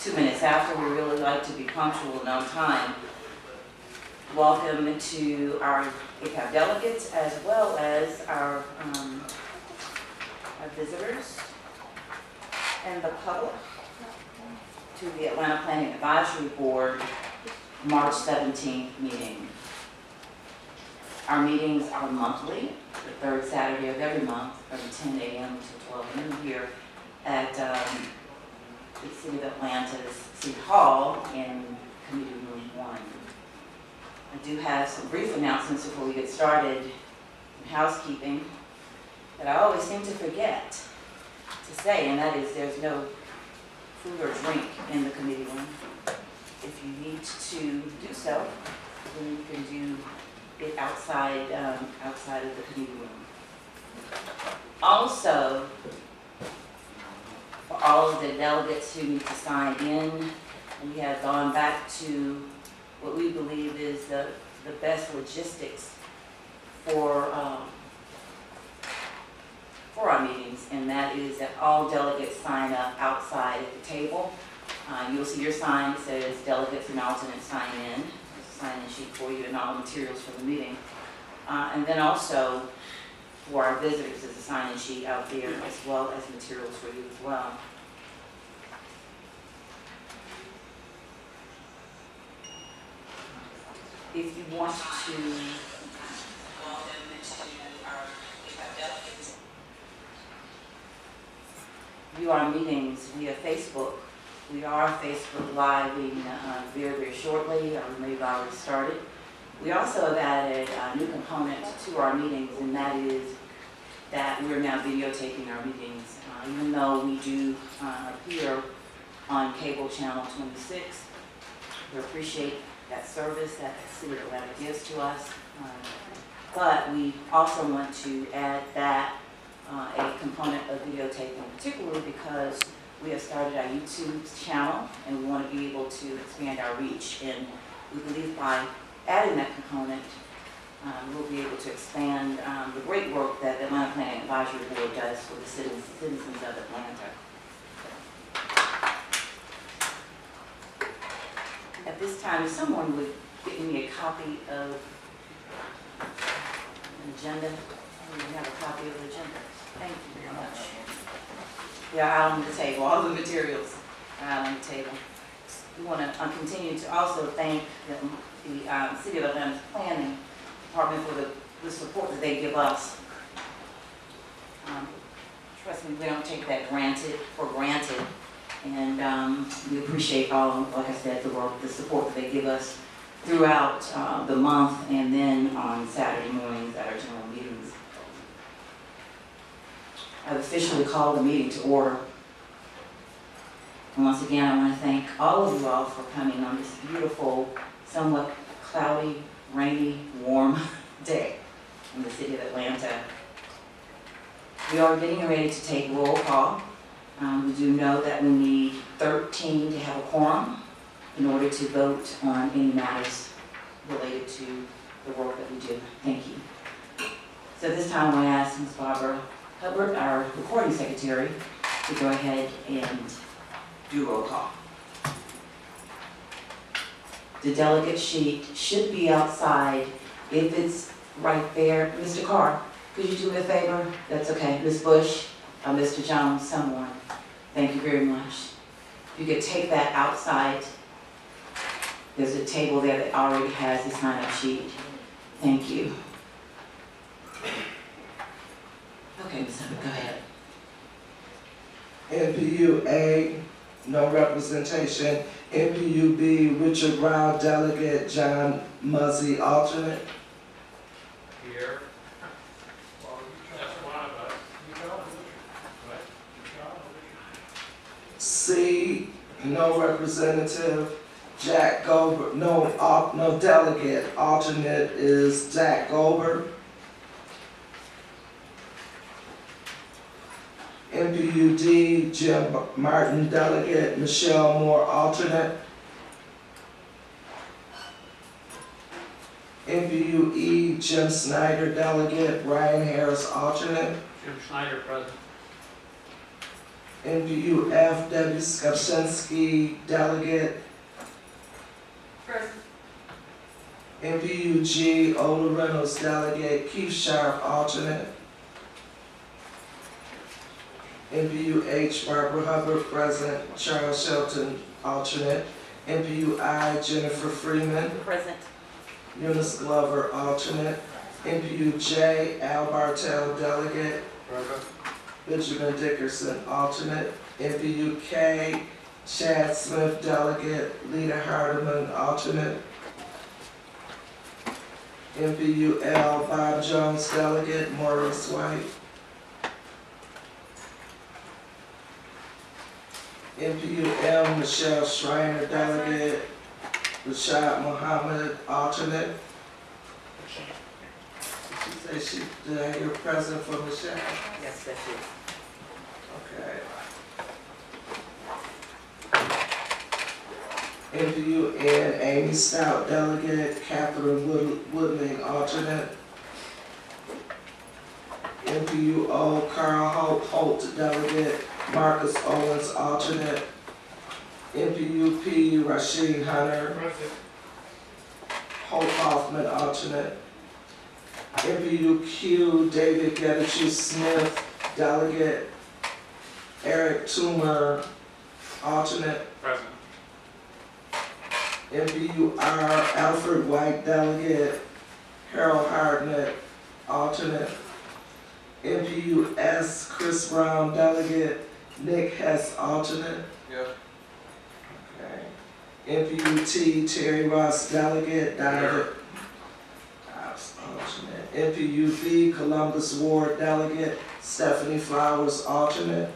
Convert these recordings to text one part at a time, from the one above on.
2 minutes after. We really like to be punctual and on time. Welcome to our ACAP delegates as well as our visitors and the public to the Atlanta Planning Advisory Board March 17th meeting. Our meetings are monthly, the third Saturday of every month from 10 a.m. to 12 noon here at the City of Atlanta's City Hall in Committee Room 1. I do have some brief announcements before we get started in housekeeping that I always seem to forget to say, and that is there's no food or drink in the committee room. If you need to do so, then you can do it outside outside of the committee room. Also, for all of the delegates who need to sign in, we have gone back to what we believe is the best logistics for our meetings, and that is that all delegates sign up outside at the table. You'll see your sign that says delegates and alternates sign in. There's a sign-in sheet for you and all the materials for the meeting. And then also for our visitors, there's a sign-in sheet out there as well as materials for you as well. If you want to view our meetings via Facebook, we are Facebook Living very, very shortly. We may have already started. We also have added a new component to our meetings, and that is that we're now videotaping our meetings. Even though we do appear on cable channel 26, we appreciate that service that the City of Atlanta gives to us. But we also want to add that a component of videotaping, particularly because we have started our YouTube channel and we want to be able to expand our reach. And we believe by adding that component, we'll be able to expand the great work that the Atlanta Planning Advisory Board does for the citizens of Atlanta. At this time, if someone would give me a copy of an agenda. We have a copy of the agenda. Thank you very much. Yeah, out on the table, all the materials are out on the table. We want to continue to also thank the City of Atlanta's Planning Department for the support that they give us. Trust me, we don't take that for granted. And we appreciate all, like I said, the work, the support that they give us throughout the month and then on Saturday mornings at our general meetings. I've officially called the meeting to order. And once again, I want to thank all of you all for coming on this beautiful, somewhat cloudy, rainy, warm day in the City of Atlanta. We are getting ready to take roll call. We do know that we need 13 to have a quorum in order to vote on any matters related to the work that we do. Thank you. So this time I want to ask Ms. Barbara Hubbard, our recording secretary, to go ahead and do roll call. The delegate sheet should be outside. If it's right there, Mr. Carr, could you do me a favor? That's okay. Ms. Bush, Mr. Jones, someone. Thank you very much. If you could take that outside. There's a table there that already has the sign-up sheet. Thank you. Okay, Ms. Hubbard, go ahead. NPU A, no representation. NPU B, Richard Brown, delegate. John Muzzy, alternate. Here. C, no representative. Jack Goldberg, no delegate. Alternate is Jack Goldberg. NPUD, Jim Martin, delegate. Michelle Moore, alternate. NPUE, Jim Snyder, delegate. Ryan Harris, alternate. Jim Schneider, present. NPU F, Debbie Skopczynski, delegate. Present. NPU G, Ola Reynolds, delegate. Keith Sharp, alternate. NPU H, Barbara Hubbard, present. Charles Shelton, alternate. NPU I, Jennifer Freeman. Present. Eunice Glover, alternate. NPU J, Al Bartel, delegate. Present. Benjamin Dickerson, alternate. NPU K, Chad Smith, delegate. Lita Hardeman, alternate. NPU L, Bob Jones, delegate. Maurice White. NPU M, Michelle Schreiner, delegate. Rashad Muhammad, alternate. Did she say did I hear present for Michelle? Yes, that's it. Okay. NPU N, Amy Stout, delegate. Catherine Woodling, alternate. NPU O, Carl Holt, delegate. Marcus Owens, alternate. NPU P, Rashid Hunter. Present. Hope Hoffman, alternate. NPU Q, David Getachew Smith, delegate. Eric Toomer, alternate. Present. NPU R, Alfred White, delegate. Harold Hardnett, alternate. NPU S, Chris Brown, delegate. Nick Hess, alternate. Yes. Okay. NPU T, Terry Ross, delegate. Donovan. Alternate. NPU V, Columbus Ward, delegate. Stephanie Flowers, alternate.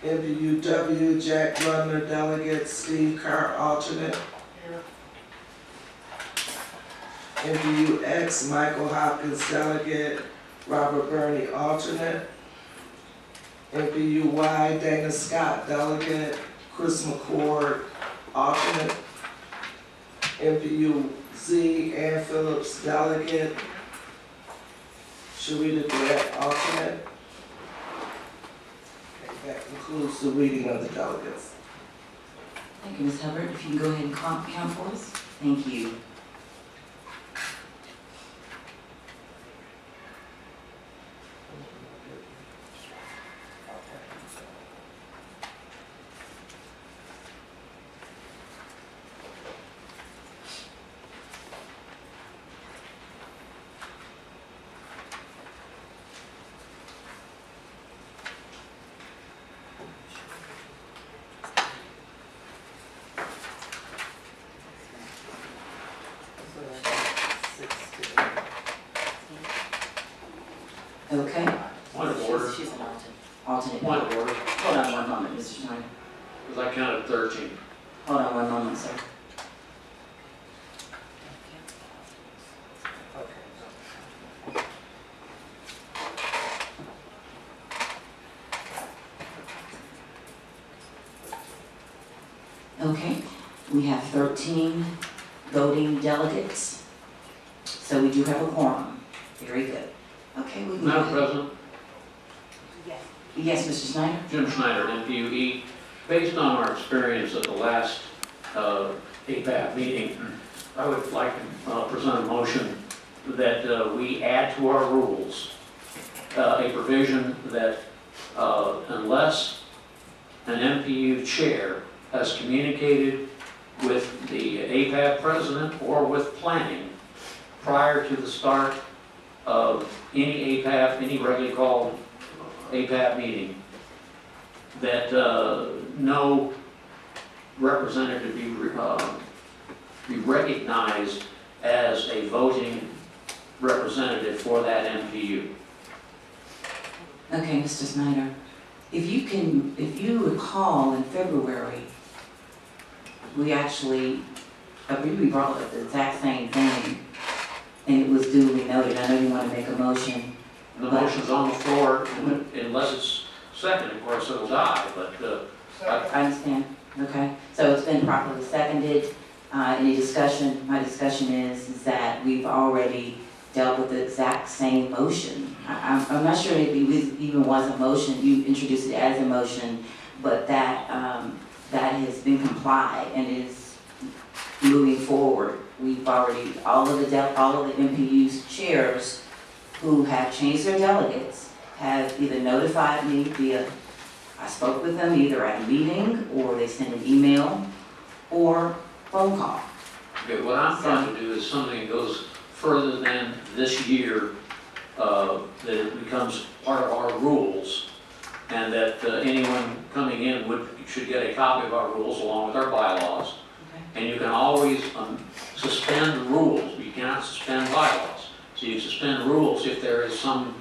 NPU W, Jack Brunner, delegate. Steve Carr, alternate. NPU X, Michael Hopkins, delegate. Robert Burney, alternate. NPU Y, Dana Scott, delegate. Chris McCord, alternate. NPU Z, Ann Phillips, delegate. Sharita Durrett, alternate. Okay, that concludes the reading of the delegates. Thank you, Ms. Hubbard. If you can go ahead and count for us. Thank you. Okay. Point of order, She's an alternate. point of order, Hold on one moment, Mr. Schneider. because I counted 13. Hold on one moment, sir. Okay, we have 13 voting delegates, so we do have a quorum. Very good. Okay, we can go Madam ahead. President, Yes, Mr. Snyder? Jim Schneider, NPUE. Based on our experience at the last APAP meeting, I would like to present a motion that we add to our rules a provision that unless an MPU chair has communicated with the APAP president or with planning prior to the start of any APAP, any regularly called APAP meeting, that no representative be recognized as a voting representative for that MPU. Okay, Mr. Snyder, if you recall in February, we actually, I believe we brought up the exact same thing, and it was duly noted. I know you want to make a motion. The motion's on the floor, unless it's second, of course, it'll die, but I understand, okay? So it's been properly seconded. Any discussion? My discussion is that we've already dealt with the exact same motion. I'm not sure if it even was a motion, you introduced it as a motion, but that has been complied and is moving forward. We've already, all of the MPU's chairs who have changed their delegates have either notified me via, I spoke with them either at a meeting, or they sent an email, or phone call. Okay, what I'm trying to do is something that goes further than this year, that it becomes part of our rules, and that anyone coming in should get a copy of our rules along with our bylaws. Okay. And you can always suspend rules, but you cannot suspend bylaws. So you suspend rules if there is some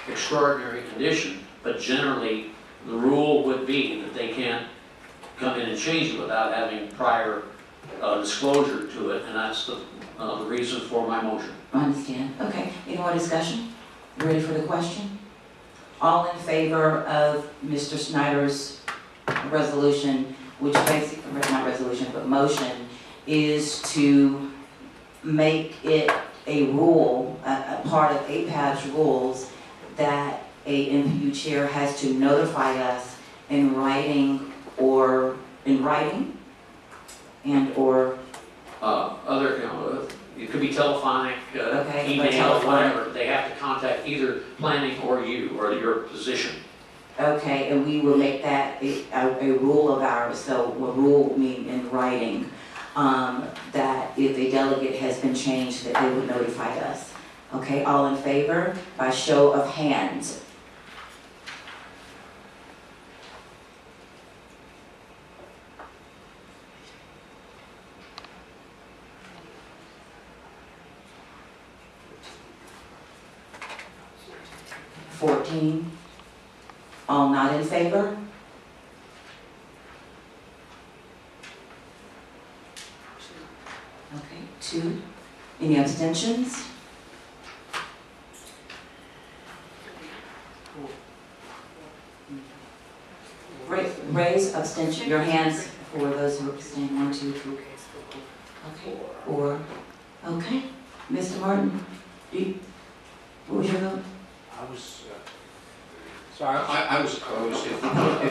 extraordinary condition, but generally, the rule would be that they can't come in and change it without having prior disclosure to it, and that's the reason for my motion. I understand. Okay, any more discussion? Ready for the question? All in favor of Mr. Snyder's resolution, which basically, not resolution, but motion, is to make it a rule, a part of APAB's rules, that a MPU chair has to notify us in writing and or Other, it could be telephonic, Okay, email, telephonic. whatever. They have to contact either planning or you, or your position. Okay, and we will make that a rule of ours, so a rule mean in writing, that if a delegate has been changed, that they would notify us. Okay, all in favor, by show of hands? $14. All not in favor? Okay, 2. Any abstentions? Raise abstention, your hands for those who abstain. 1, 2, 3. Okay, 4. Okay, Mr. Martin, what was your vote? I was opposed. If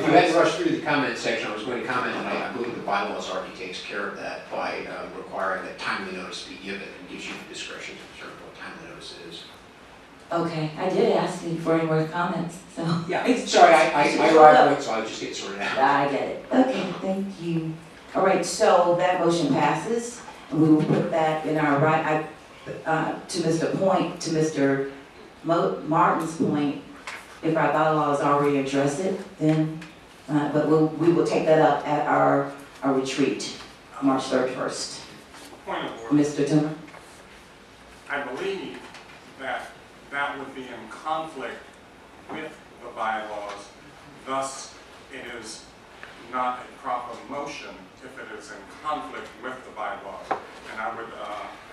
you had rushed through the comment section, I was going to comment, and I believe the bylaws already takes care of that by requiring that timely notice be given, and gives you the discretion to determine what timely notice is. Okay, I did ask you for any more comments, so. Yeah, sorry, I arrived late, so I'll just get sorted out. I get it. Okay, thank you. All right, so that motion passes, and we will put that in our to Mr. Martin's point, if our bylaws already address it, then, but we will take that up at our retreat, March 31st. Point of order. Mr. Timmer? I believe that would be in conflict with the bylaws, thus it is not a proper motion if it is in conflict with the bylaws. And I would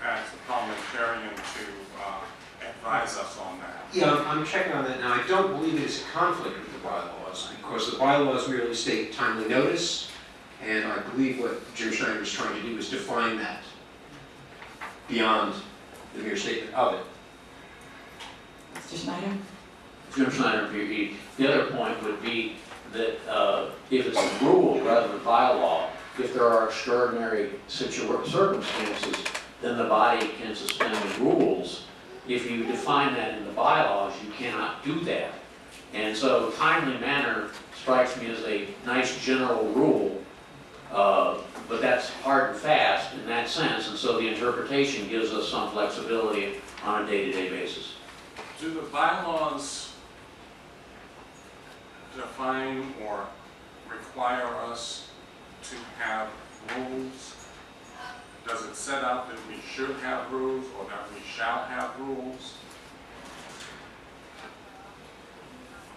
ask the parliamentarian to advise us on that. Yeah, I'm checking on that now. I don't believe it is a conflict with the bylaws, because the bylaws merely state timely notice, and I believe what Jim Schneider is trying to do is define that beyond the mere statement of it. Mr. Schneider? Jim Schneider, the other point would be that if it's a rule rather than bylaw, if there are extraordinary circumstances, then the body can suspend the rules. If you define that in the bylaws, you cannot do that. And so timely manner strikes me as a nice general rule, but that's hard and fast in that sense, and so the interpretation gives us some flexibility on a day-to-day basis. Do the bylaws define or require us to have rules? Does it set out that we should have rules or that we shall have rules?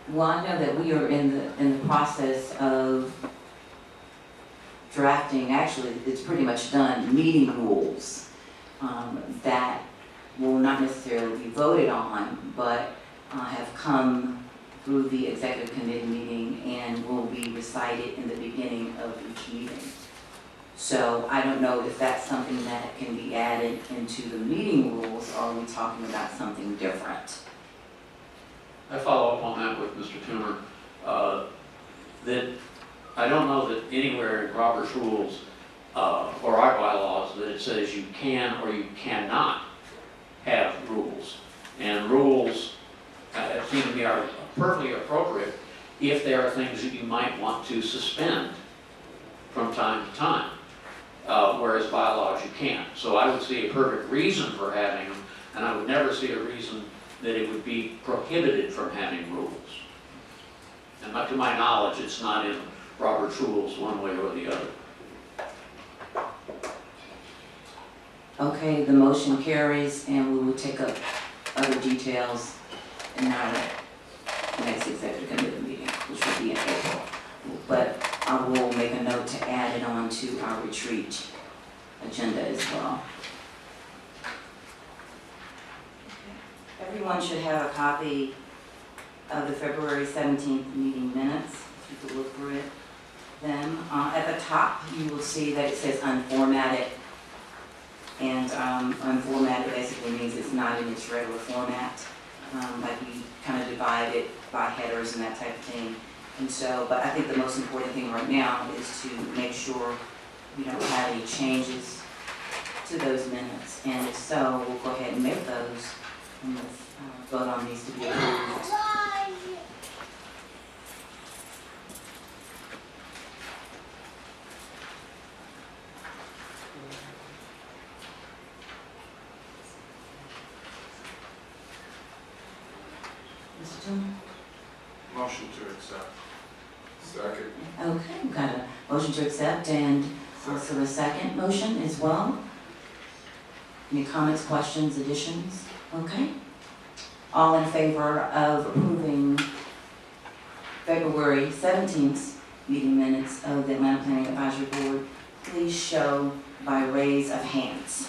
Well, I know that we are in the process of drafting, actually, it's pretty much done, meeting rules that will not necessarily be voted on, but have come through the executive committee meeting and will be recited in the beginning of each meeting. So I don't know if that's something that can be added into the meeting rules, or are we talking about something different? I follow up on that with Mr. Toomer, that I don't know that anywhere in Robert's rules or our bylaws that it says you can or you cannot have rules. And rules, seem to me, are perfectly appropriate if there are things that you might want to suspend from time to time, whereas bylaws you can't. So I would see a perfect reason for having them, and I would never see a reason that it would be prohibited from having rules. And to my knowledge, it's not in Robert's rules one way or the other. Okay, the motion carries, and we will take up other details in our next executive committee meeting, which will be in April. But I will make a note to add it on to our retreat agenda as well. Everyone should have a copy of the February 17th meeting minutes, if you could look through it. Then at the top, you will see that it says unformatted. And unformatted basically means it's not in its regular format. Like we kind of divide it by headers and that type of thing. And so, but I think the most important thing right now is to make sure we don't have any changes to those minutes. And if so, we'll go ahead and make those and let's vote on these to be approved. Mr. Toomer? Motion to accept. Second. Okay, we've got a motion to accept and also a second motion as well. Any comments, questions, additions? Okay. All in favor of approving February 17th meeting minutes of the Atlanta Planning Advisory Board, please show by raise of hands.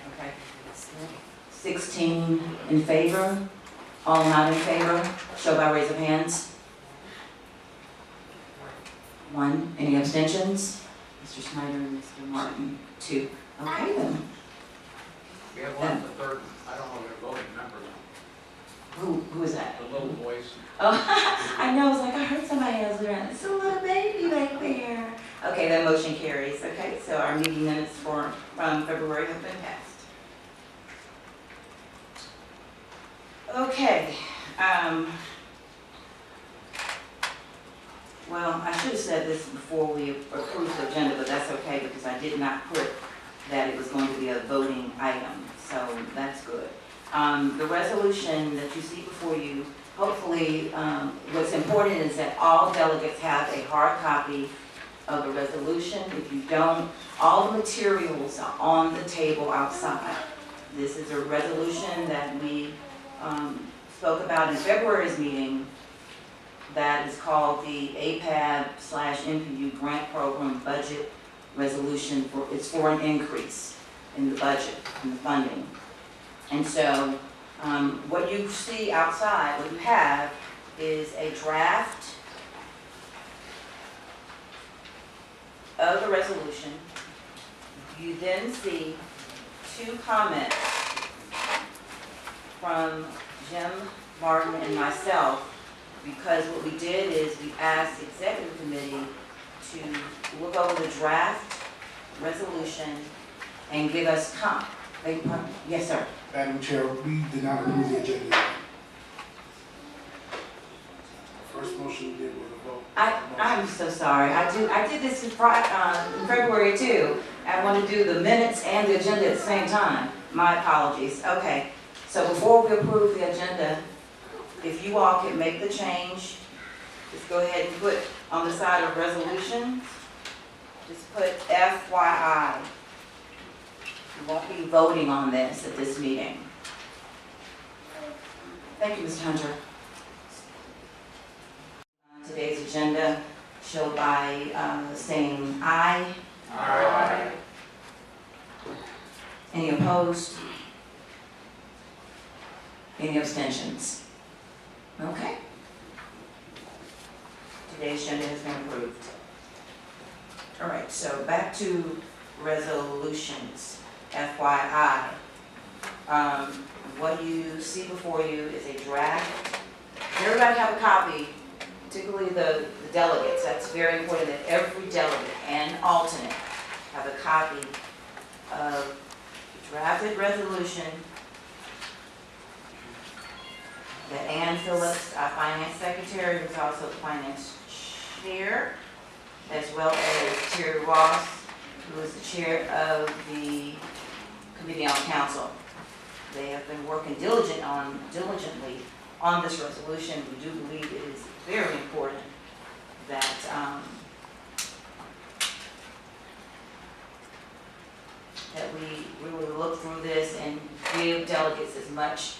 Okay. 16 in favor, all not in favor, show by raise of hands. 1, any abstentions? Mr. Snyder and Mr. Martin, 2. Okay then, We have one, the third, I don't know, their voting member, who is that? the little voice. Oh, I know, I was like, I heard somebody else around, it's a little baby back there. Okay, that motion carries, okay, so our meeting minutes from February have been passed. Okay, well, I should have said this before we approved the agenda, but that's okay because I did not put that it was going to be a voting item, so that's good. The resolution that you see before you, hopefully, what's important is that all delegates have a hard copy of the resolution. If you don't, all the materials are on the table outside. This is a resolution that we spoke about in February's meeting that is called the APAB/NPU Grant Program Budget Resolution. It's for an increase in the budget, in the funding. And so what you see outside, what you have is a draft of the resolution. You then see 2 comments from Jim Martin and myself, because what we did is we asked the executive committee to look over the draft resolution and give us yes, sir. Madam Chair, we did not approve the agenda yet. First motion we did was a vote. I'm so sorry. I did this in February too. I want to do the minutes and the agenda at the same time. My apologies. Okay. So before we approve the agenda, if you all can make the change, just go ahead and put on the side of resolution, just put FYI. You won't be be voting on this at this meeting. Thank you, Mr. Hunter. Today's agenda show by saying aye. Aye. Any opposed? Any abstentions? Okay. Today's agenda has been approved. All right, so back to resolutions, FYI. What you see before you is a draft. Everybody have a copy, particularly the delegates. That's very important that every delegate and alternate have a copy of the drafted resolution that Ann Phillips, our finance secretary, who's also the finance chair, as well as Terry Ross, who is the chair of the Committee on Council. They have been working diligently on this resolution. We do believe it is very important that we really look through this and give delegates as much,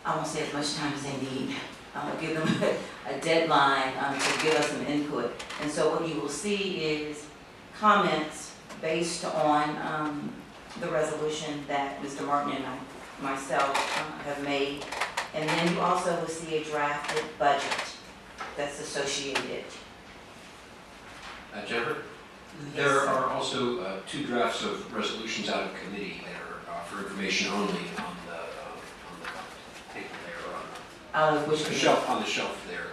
I won't say as much time as they need. Give them a deadline to give us some input. And so what you will see is comments based on the resolution that Mr. Martin and myself have made. And then you also will see a drafted budget that's associated. Jennifer? There are also two drafts of resolutions out of committee that are for information only on the table there, Out of which on the committee? shelf, on the shelf there.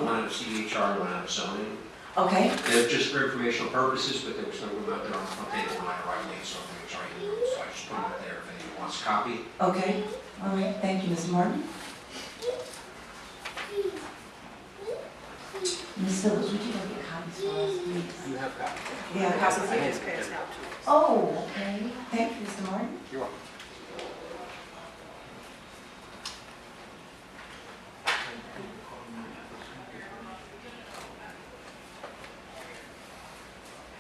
One out of CHR, one out of zoning. Okay, They're just for informational purposes, but there was no room out there on the front table when I arrived late, so I'm trying to do it. So I just put them up there if anyone wants a copy. okay, all right, thank you, Mr. Martin. Ms. Phillips, would you go get copies for us, please? You have copies. You have copies I here? can pass it out too. Oh, okay, thank you, Mr. Martin. You're welcome.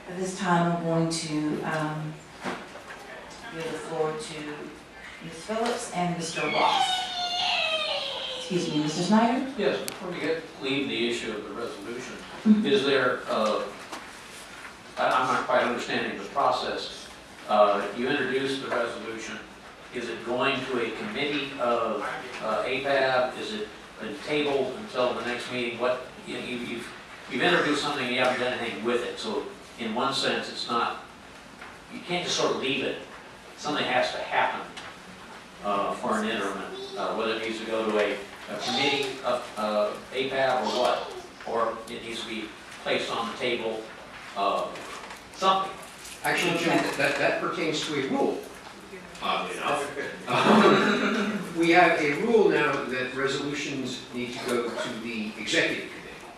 At this time, I'm going to give the floor to Ms. Phillips and Mr. Ross. Excuse me, Mr. Snyder? Yes, before we leave the issue of the resolution, is there, I'm not quite understanding the process. You introduced the resolution. Is it going to a committee of APAB? Is it been tabled until the next meeting? What, you've introduced something, you haven't done anything with it. So in one sense, it's not, you can't just sort of leave it. Something has to happen for an interim, whether it needs to go to a committee of APAB or what, or it needs to be placed on the table, something. Actually, Jim, that pertains to a rule, oddly enough. We have a rule now that resolutions need to go to the executive committee.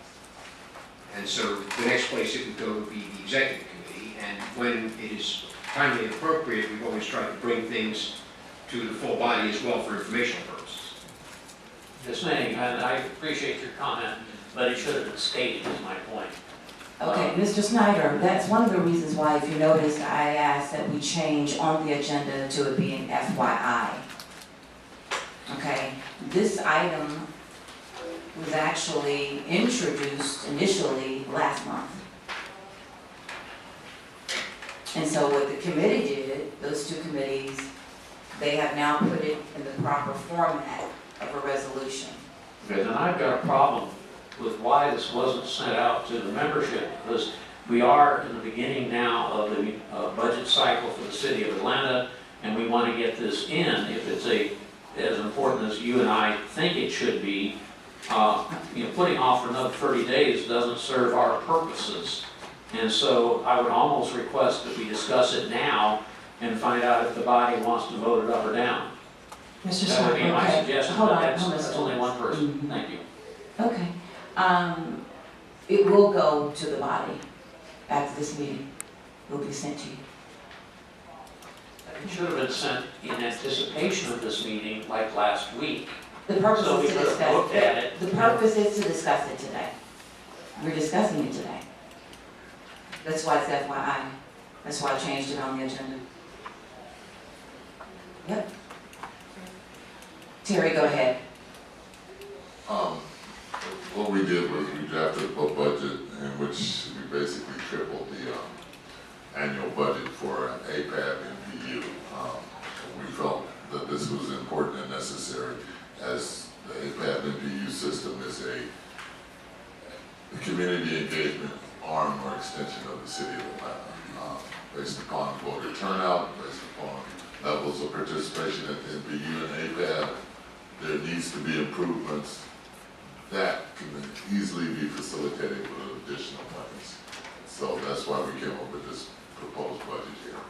And so the next place it would go would be the executive committee, and when it is timely and appropriate, we've always tried to bring things to the full body as well for informational purposes. Just saying, and I appreciate your comment, but it should have been stated, is my point. Okay, Mr. Snyder, that's one of the reasons why, if you noticed, I asked that we change on the agenda to it being FYI. Okay, this item was actually introduced initially last month. And so what the committee did, those two committees, they have now put it in the proper format of a resolution. Okay, then I've got a problem with why this wasn't sent out to the membership, because we are in the beginning now of the budget cycle for the city of Atlanta, and we want to get this in. If it's as important as you and I think it should be, putting off for another 30 days doesn't serve our purposes. And so I would almost request that we discuss it now and find out if the body wants to vote it up or down. Mr. That would be Snyder, my okay. suggestion, Hold but on, that's hold on, that's Mr. only one person. Mhm. Thank you. Okay. It will go to the body after this meeting. It will be sent to you. It should have been sent in anticipation of this meeting, like last week. The purpose So we is to could have discuss looked at it. it. The purpose is to discuss it today. We're discussing it today. That's why it's FYI. That's why I changed it on the agenda. Yep. Terry, go ahead. What we did was we drafted a budget in which we basically tripled the annual budget for an APAB MPU. We felt that this was important and necessary as the APAB MPU system is a community engagement arm or extension of the city of Atlanta. Based upon voter turnout, based upon levels of participation at the MPU and APAB, there needs to be improvements that can easily be facilitated with additional monies. So that's why we came up with this proposed budget here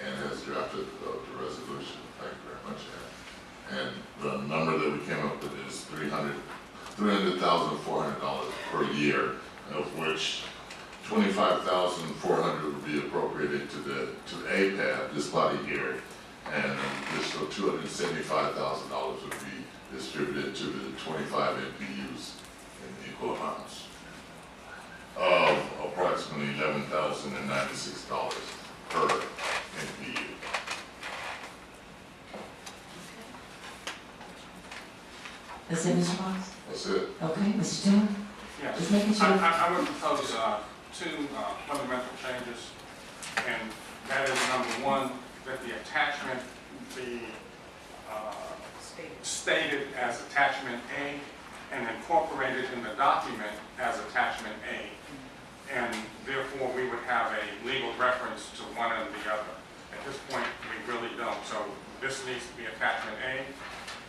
and has drafted the resolution. Thank you very much, Ann. And the number that we came up with is $300,400 per year, of which $25,400 would be appropriated to APAB, this body here, and an additional $275,000 would be distributed to the 25 MPUs in equal amounts of approximately $11,096 per MPU. That's it, Mr. Fox? That's it. Okay, Mr. Tiller? Yes. Just making sure. I would propose two fundamental changes, and that is number one, that the attachment be stated as attachment A and incorporated in the document as attachment A. And therefore, we would have a legal reference to one and the other. At this point, we really don't. So this needs to be attachment A,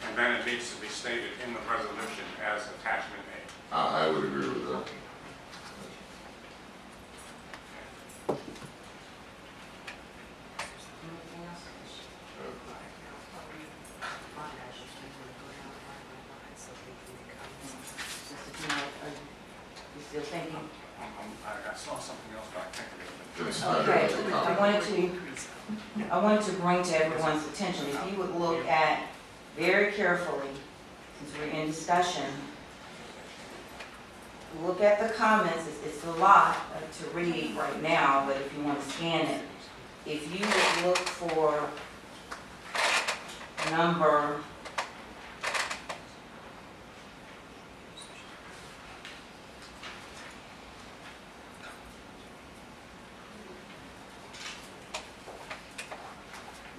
and then it needs to be stated in the resolution as attachment A. I would agree with that. Mr. Tiller, are you still thinking? I saw something else, but I can't think of it. It's not Okay, a I wanted to bring to everyone's attention, if you would look at very carefully, since we're in discussion, look at the comments. It's a lot to read right now, but if you want to scan it, if you would look for number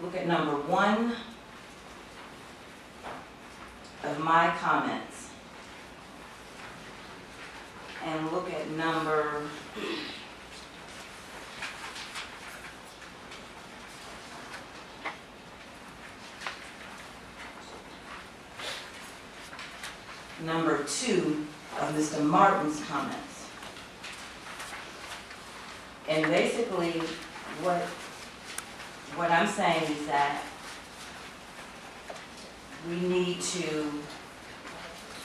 look at number 1 of my comments, and look at number number 2 of Mr. Martin's comments. And basically, what I'm saying is that we need to,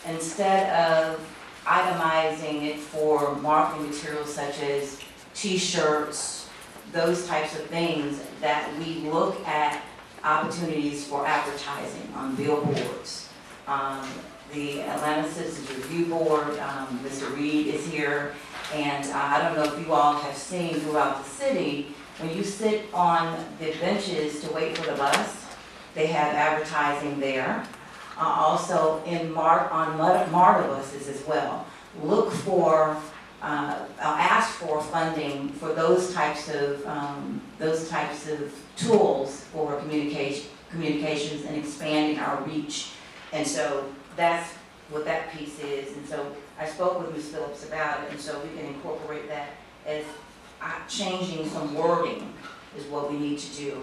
instead of itemizing it for marketing materials such as T-shirts, those types of things, that we look at opportunities for advertising on billboards. The Atlanta Citizens Review Board, Mr. Reed is here, and I don't know if you all have seen throughout the city, when you sit on the benches to wait for the bus, they have advertising there. Also on MARTA buses as well. Look for, ask for funding for those types of tools for communications and expanding our reach. And so that's what that piece is. And so I spoke with Ms. Phillips about it, and so we can incorporate that as changing some wording is what we need to do.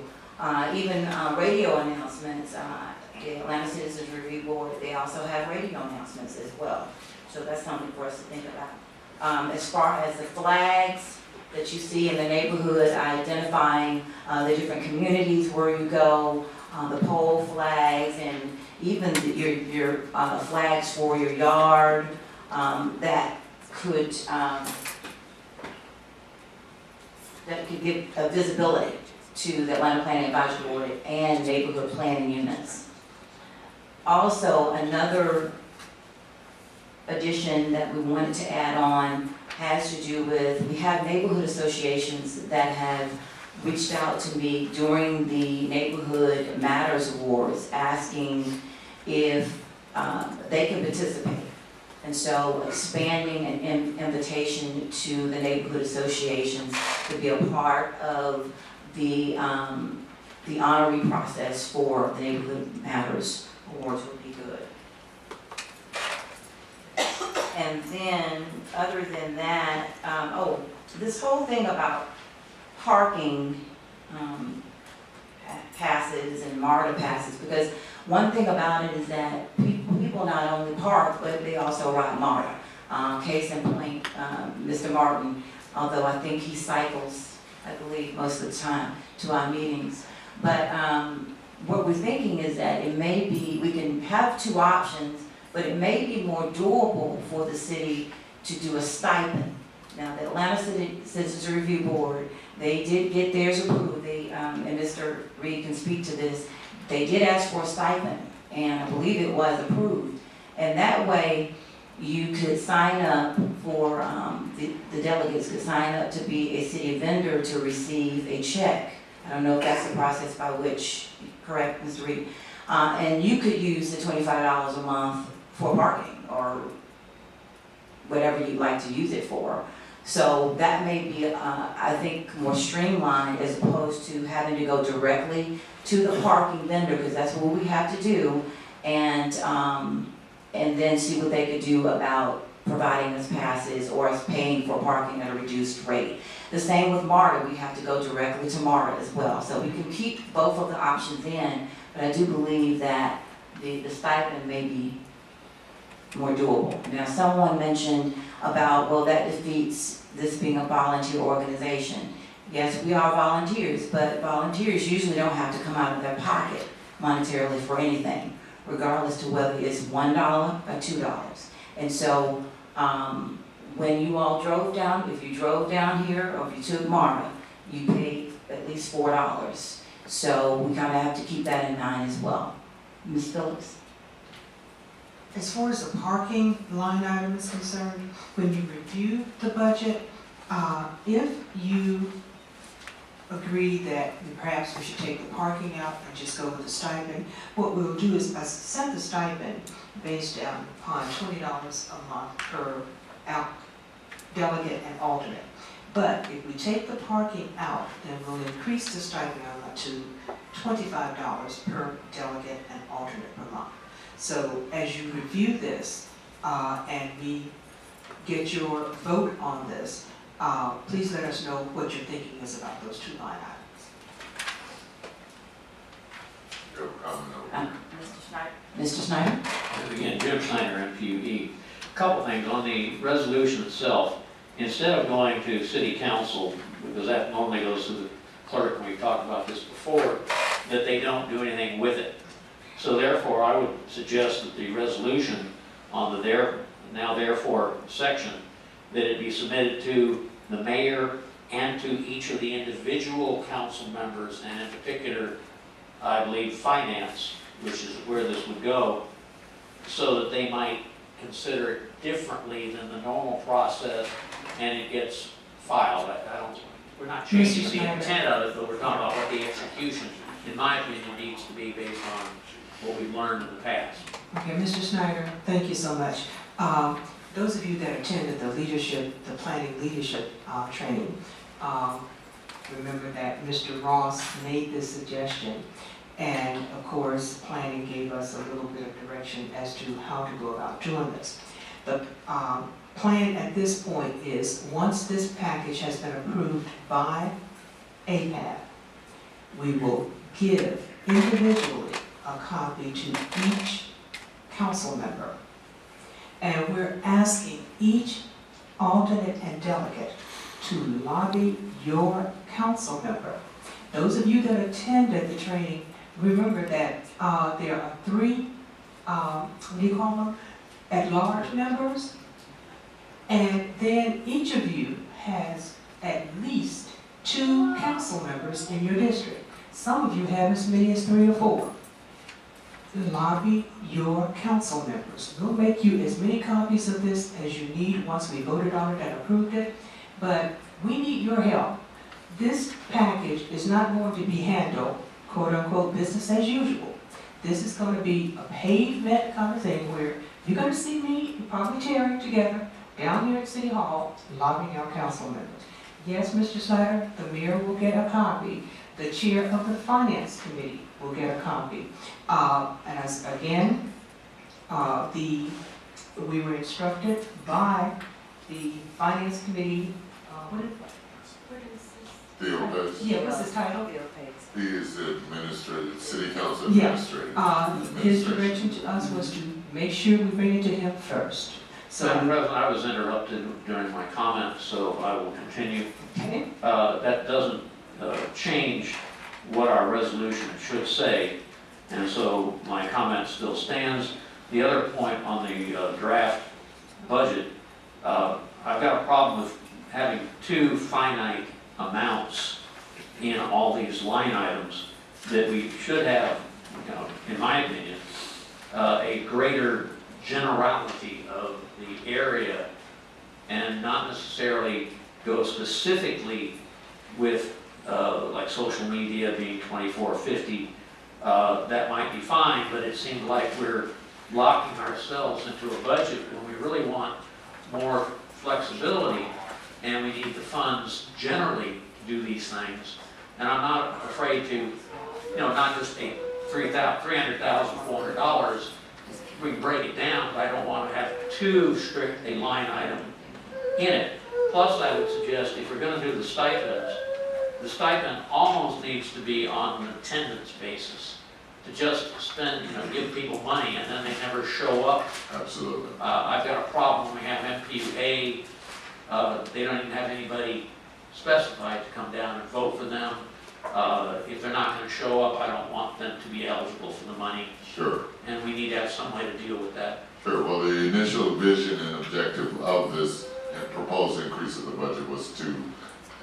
Even radio announcements, the Atlanta Citizens Review Board, they also have radio announcements as well. So that's something for us to think about. As far as the flags that you see in the neighborhood, identifying the different communities where you go, the pole flags, and even your flags for your yard, that could give a visibility to the Atlanta Planning Advisory Board and neighborhood planning units. Also, another addition that we wanted to add on has to do with, we have neighborhood associations that have reached out to me during the Neighborhood Matters Awards asking if they can participate. And so expanding an invitation to the neighborhood associations to be a part of the honorary process for the Neighborhood Matters Awards would be good. And then, other than that, this whole thing about parking passes and MARTA passes, because one thing about it is that people not only park, but they also ride MARTA. Case in point, Mr. Martin, although I think he cycles, I believe, most of the time to our meetings. But what we're thinking is that it may be, we can have two options, but it may be more doable for the city to do a stipend. Now, the Atlanta City Citizens Review Board, they did get theirs approved. They, and Mr. Reed can speak to this, they did ask for a stipend, and I believe it was approved. And that way, you could sign up for, the delegates could sign up to be a city vendor to receive a check. I don't know if that's the process by which, correct, Mr. Reed? And you could use the $25 a month for parking, or whatever you'd like to use it for. So that may be, I think, more streamlined as opposed to having to go directly to the parking vendor, because that's what we have to do, and then see what they could do about providing us passes or us paying for parking at a reduced rate. The same with MARTA, we have to go directly to MARTA as well. So we can keep both of the options in, but I do believe that the stipend may be more doable. Now, someone mentioned about, well, that defeats this being a volunteer organization. Yes, we are volunteers, but volunteers usually don't have to come out of their pocket monetarily for anything, regardless to whether it's $1 or $2. And so, when you all drove down, if you drove down here or if you took MARTA, you paid at least $4. So we kind of have to keep that in mind as well. Ms. Phillips? As far as the parking line item is concerned, when you review the budget, if you agree that perhaps we should take the parking out and just go with the stipend, what we'll do is set the stipend based upon $20 a month per delegate and alternate. But if we take the parking out, then we'll increase the stipend to $25 per delegate and alternate per month. So as you review this and we get your vote on this, please let us know what your thinking is about those two line items. You have a comment over here? Mr. Schneider? And again, Jim Schneider, MPUD. A couple things on the resolution itself. Instead of going to city council, because that normally goes to the clerk, and we've talked about this before, that they don't do anything with it. So therefore, I would suggest that the resolution on the now therefore section, that it be submitted to the mayor and to each of the individual council members, and in particular, I believe, finance, which is where this would go, so that they might consider it differently than the normal process, and it gets filed. We're not changing the intent of it, but we're talking about what the execution, in my opinion, needs to be based on what we've learned in the past. Okay, Mr. Schneider, thank you so much. Those of you that attended the planning leadership training, remember that Mr. Ross made this suggestion, and of course, planning gave us a little bit of direction as to how to go about doing this. The plan at this point is, once this package has been approved by APAB, we will give individually a copy to each council member. And we're asking each alternate and delegate to lobby your council member. Those of you that attended the training, remember that there are 3, what do you call them, at-large members, and then each of you has at least 2 council members in your district. Some of you have as many as 3 or 4. Lobby your council members. We'll make you as many copies of this as you need once we voted on it and approved it, but we need your help. this package is not going to be handled, quote unquote, business as usual. This is going to be a pavement kind of thing where you're going to see me and probably Terry together down here at City Hall lobbying our council members. Yes, Mr. Snyder, the mayor will get a copy. The chair of the finance committee will get a copy. And as again, we were instructed by the finance committee, what is Theo Pettis, yeah, what's his title? Bill Pace. he is the administrator, city council Yeah. administrator. His direction to us was to make sure we bring it to him first. Madam So, President, I was interrupted during my comments, so I will continue. okay, That doesn't change what our resolution should say, and so my comment still stands. The other point on the draft budget, I've got a problem with having two finite amounts in all these line items, that we should have, in my opinion, a greater generality of the area and not necessarily go specifically with like social media being 2450. That might be fine, but it seems like we're locking ourselves into a budget when we really want more flexibility, and we need the funds generally to do these things. And I'm not afraid to, not just a $300,400, we can break it down, but I don't want to have too strict a line item in it. Plus, I would suggest if we're going to do the stipends, the stipend almost needs to be on an attendance basis. To just spend, give people money and then they never show up. Absolutely. I've got a problem when we have MPUA, they don't even have anybody specified to come down and vote for them. If they're not gonna show up, I don't want them to be eligible for the money, Sure, and we need to have some way to deal with that. sure. Well, the initial vision and objective of this proposed increase of the budget was to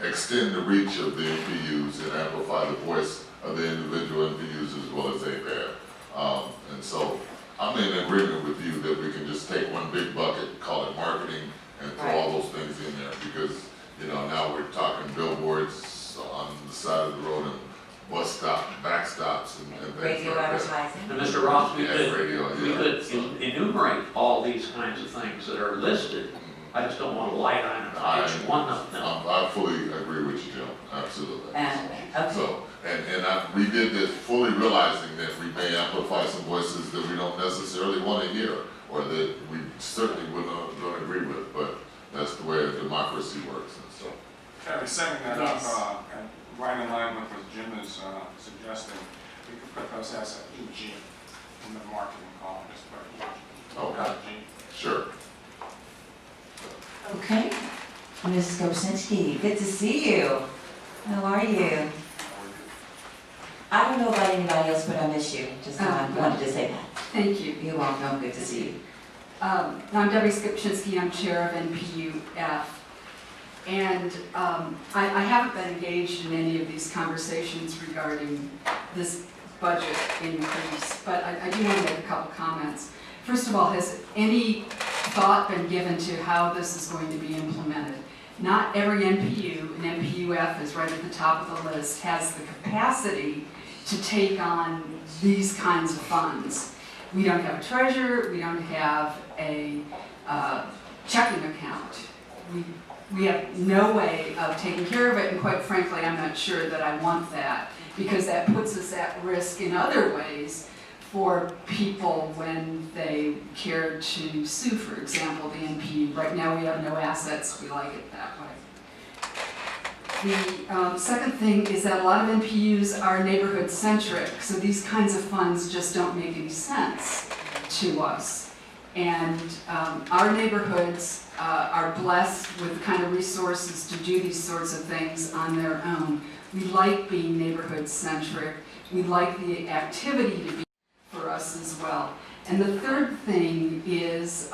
extend the reach of the NPUs and amplify the voice of the individual NPUs as well as APAD. And so I'm in agreement with you that we can just take one big bucket, call it marketing, and throw all those things in there, because, now we're talking billboards on the side of the road and bus stop, backstops and things Radio like that. advertising. And Mr. Ross, we Yeah, could, radio, we yeah. could So, enumerate all these kinds of things that are listed. I just don't want a light item on each one of them. I fully agree with you, Jim, absolutely. Okay. So, we did this fully realizing that we may amplify some voices that we don't necessarily want to hear, or that we certainly don't agree with, but that's the way a democracy works, and so. Terry, setting that Yes. up, and right in line with what Jim is suggesting, we could put those as an EG in the marketing column, just put EG. Okay. EG. Sure. Okay. Ms. Gorsinski, good to see you. How are you? I don't know about anybody else, but I miss you. Just wanted to say that. Thank you. You're welcome. Good to see you. I'm Debbie Skipczynski, I'm chair of NPUF. And I haven't been engaged in any of these conversations regarding this budget increase, but I do want to make a couple comments. First of all, has any thought been given to how this is going to be implemented? Not every NPU, and NPUF is right at the top of the list, has the capacity to take on these kinds of funds. We don't have a treasurer, we don't have a checking account. We have no way of taking care of it, and quite frankly, I'm not sure that I want that, because that puts us at risk in other ways for people when they care to sue, for example, the NPU. Right now, we have no assets, we like it that way. The second thing is that a lot of NPUs are neighborhood-centric, so these kinds of funds just don't make any sense to us. And our neighborhoods are blessed with the kind of resources to do these sorts of things on their own. We like being neighborhood-centric. We like the activity to be for us as well. And the third thing is,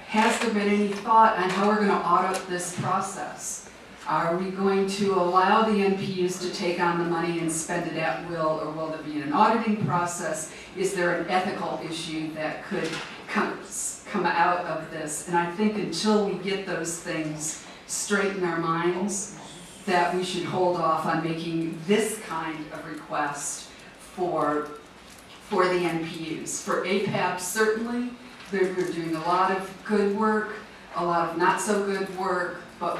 has there been any thought on how we're going to audit this process? Are we going to allow the NPUs to take on the money and spend it at will, or will there be an auditing process? Is there an ethical issue that could come out of this? And I think until we get those things straight in our minds, that we should hold off on making this kind of request for the NPUs. For APAP, certainly, they're doing a lot of good work, a lot of not so good work, but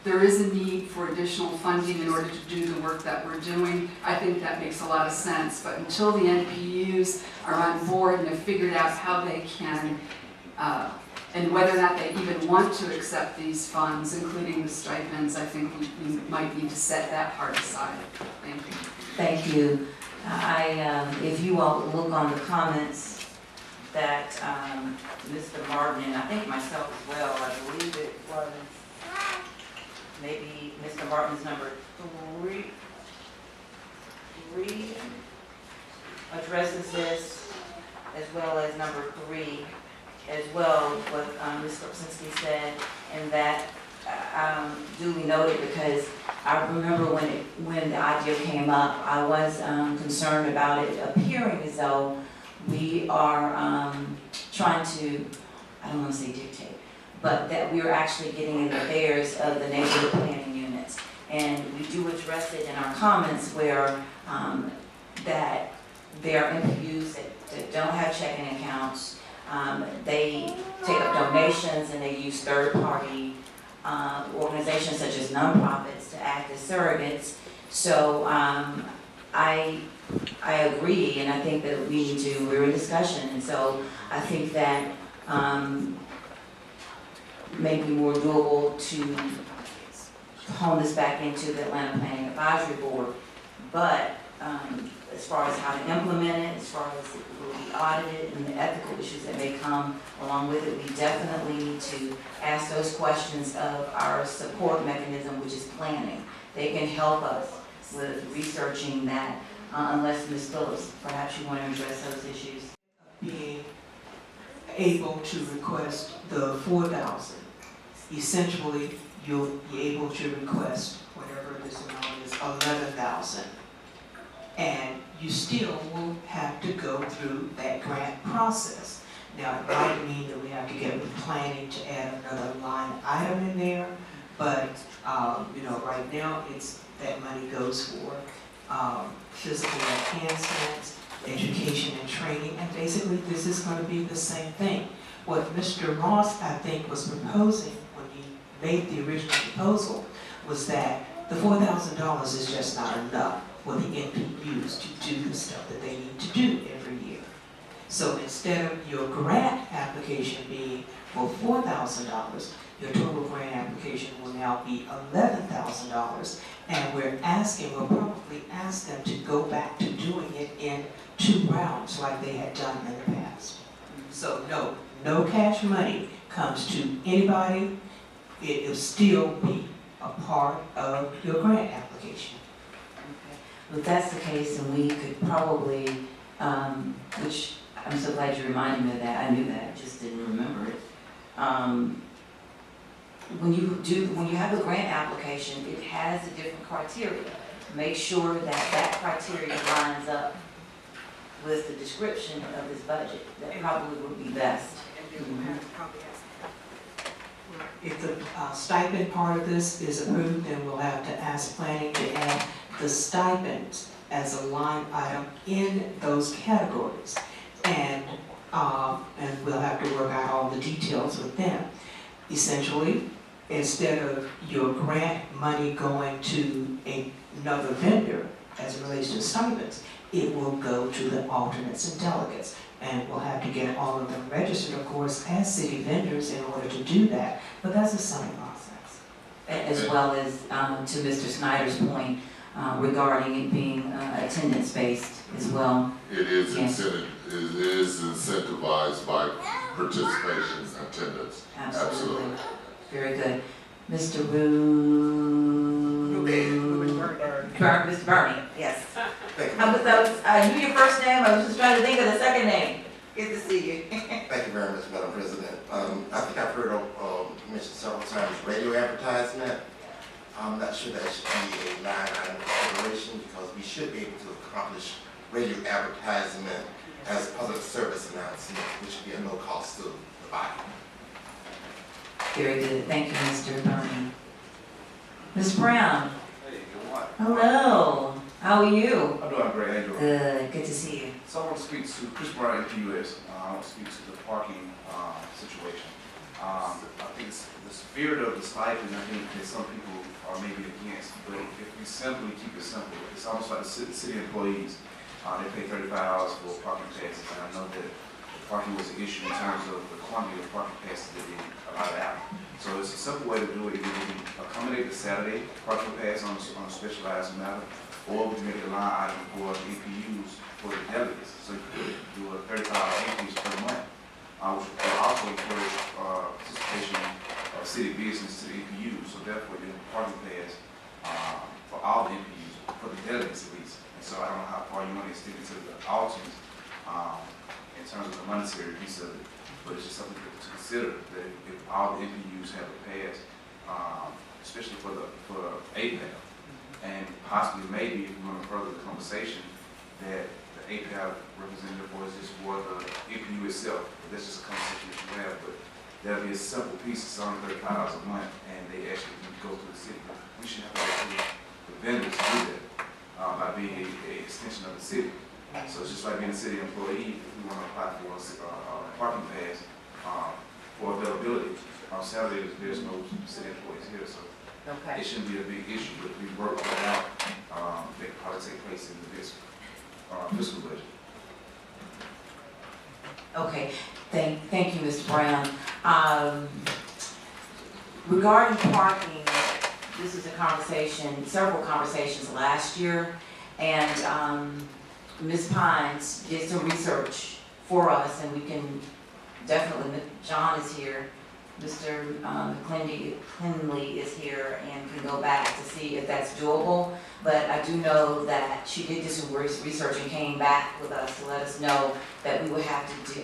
there is a need for additional funding in order to do the work that we're doing. I think that makes a lot of sense, but until the NPUs are on board and have figured out how they can, and whether or not they even want to accept these funds, including the stipends, I think we might need to set that part aside. Thank you. Thank you. If you all look on the comments that Mr. Martin, and I think myself as well, I believe it was maybe Mr. Martin's number three addresses this, as well as number 3, as well, what Ms. Kopsinski said, and that duly noted, because I remember when the idea came up, I was concerned about it appearing as though we are trying to, I don't want to say dictate, but that we're actually getting in the affairs of the neighborhood planning units. And we do address it in our comments where that there are NPUs that don't have checking accounts. They take up donations and they use third-party organizations such as nonprofits to act as surrogates. So I agree, and I think that we're in discussion, and so I think that may be more doable to hone this back into the Atlanta Planning Advisory Board. But as far as how to implement it, as far as it will be audited and the ethical issues that may come along with it, we definitely need to ask those questions of our support mechanism, which is planning. They can help us with researching that, unless Ms. Phillips, perhaps you want to address those issues. Being able to request the 4,000, essentially you'll be able to request whatever this amount is, 11,000. And you still will have to go through that grant process. Now, it might mean that we have to get with planning to add another line item in there, but right now it's that money goes for physical enhancements, education and training, and basically this is going to be the same thing. What Mr. Ross, I think, was proposing when he made the original proposal was that the $4,000 is just not enough for the NPUs to do the stuff that they need to do every year. So instead of your grant application being for $4,000, your total grant application will now be $11,000. And we'll probably ask them to go back to doing it in 2 rounds like they had done in the past. So no cash money comes to anybody. It will still be a part of your grant application. Okay. If that's the case, then we could probably, which I'm so glad you reminded me of that. I knew that, I just didn't remember it. When you have the grant application, it has a different criteria. Make sure that criteria lines up with the description of this budget. That probably would be best. If the stipend part of this is approved, then we'll have to ask planning to add the stipends as a line item in those categories. And we'll have to work out all the details with them. Essentially, instead of your grant money going to another vendor as it relates to stipends, it will go to the alternates and delegates. And we'll have to get all of them registered, of course, as city vendors in order to do that. But that's a simple process. As well as to Mr. Snyder's point regarding it being attendance-based as well. It is Yes. it is incentivized by participation and attendance. Absolutely. Very good. Mr. Mr. Bernie, yes. How about those, you your first name? I was just trying to think of the second name. Good to see you. Thank you very much, Madam President. I think I've heard mentioned several times radio advertisement. I'm not sure that should be a line item consideration because we should be able to accomplish radio advertisement as public service announcement, which would be at no cost to the body. Very good. Thank you, Mr. Bernie. Ms. Brown, Hello, how are you? I'm doing great, how you doing? Good to see you. So I want to speak to Chris Brown, NPUS. I want to speak to the parking situation. I think it's the spirit of the stipend, I think that some people are maybe against, but if we simply keep it simple, it's almost like the city employees. They pay $35 for parking passes, and I know that parking was an issue in terms of the quantity of parking passes that they allowed out. So it's a simple way to do it. Either we can accommodate the Saturday parking pass on a specialized matter, or we can make a line item for the EPUs for the delegates. So you could do a $35 increase per month, which will also encourage participation of city business to the EPUs. So therefore, the parking pass for all the EPUs, for the delegates at least. And so I don't know how far you want to extend it to the alternates in terms of the monetary piece of it, but it's just something to consider that if all the EPUs have a pass, especially for APAP, and possibly maybe if we want to further the conversation that the APAP representative or is just for the EPU itself. That's just a conversation that you have, but that'll be a simple piece. It's only $35 a month, and they actually can go through the city. We should have the vendors do that by being an extension of the city. So it's just like being a city employee. If we want to apply for a parking pass for availability on Saturday, there's no city employees here, so it shouldn't be a big issue. But if we work that out, they can probably take place in the fiscal budget. Okay, thank you, Mr. Brown. Regarding parking, this is a conversation, several conversations last year, and Ms. Pines did some research for us, and we can definitely, John is here, Mr. Clinley is here, and can go back to see if that's doable. But I do know that she did do some research and came back with us to let us know that we would have to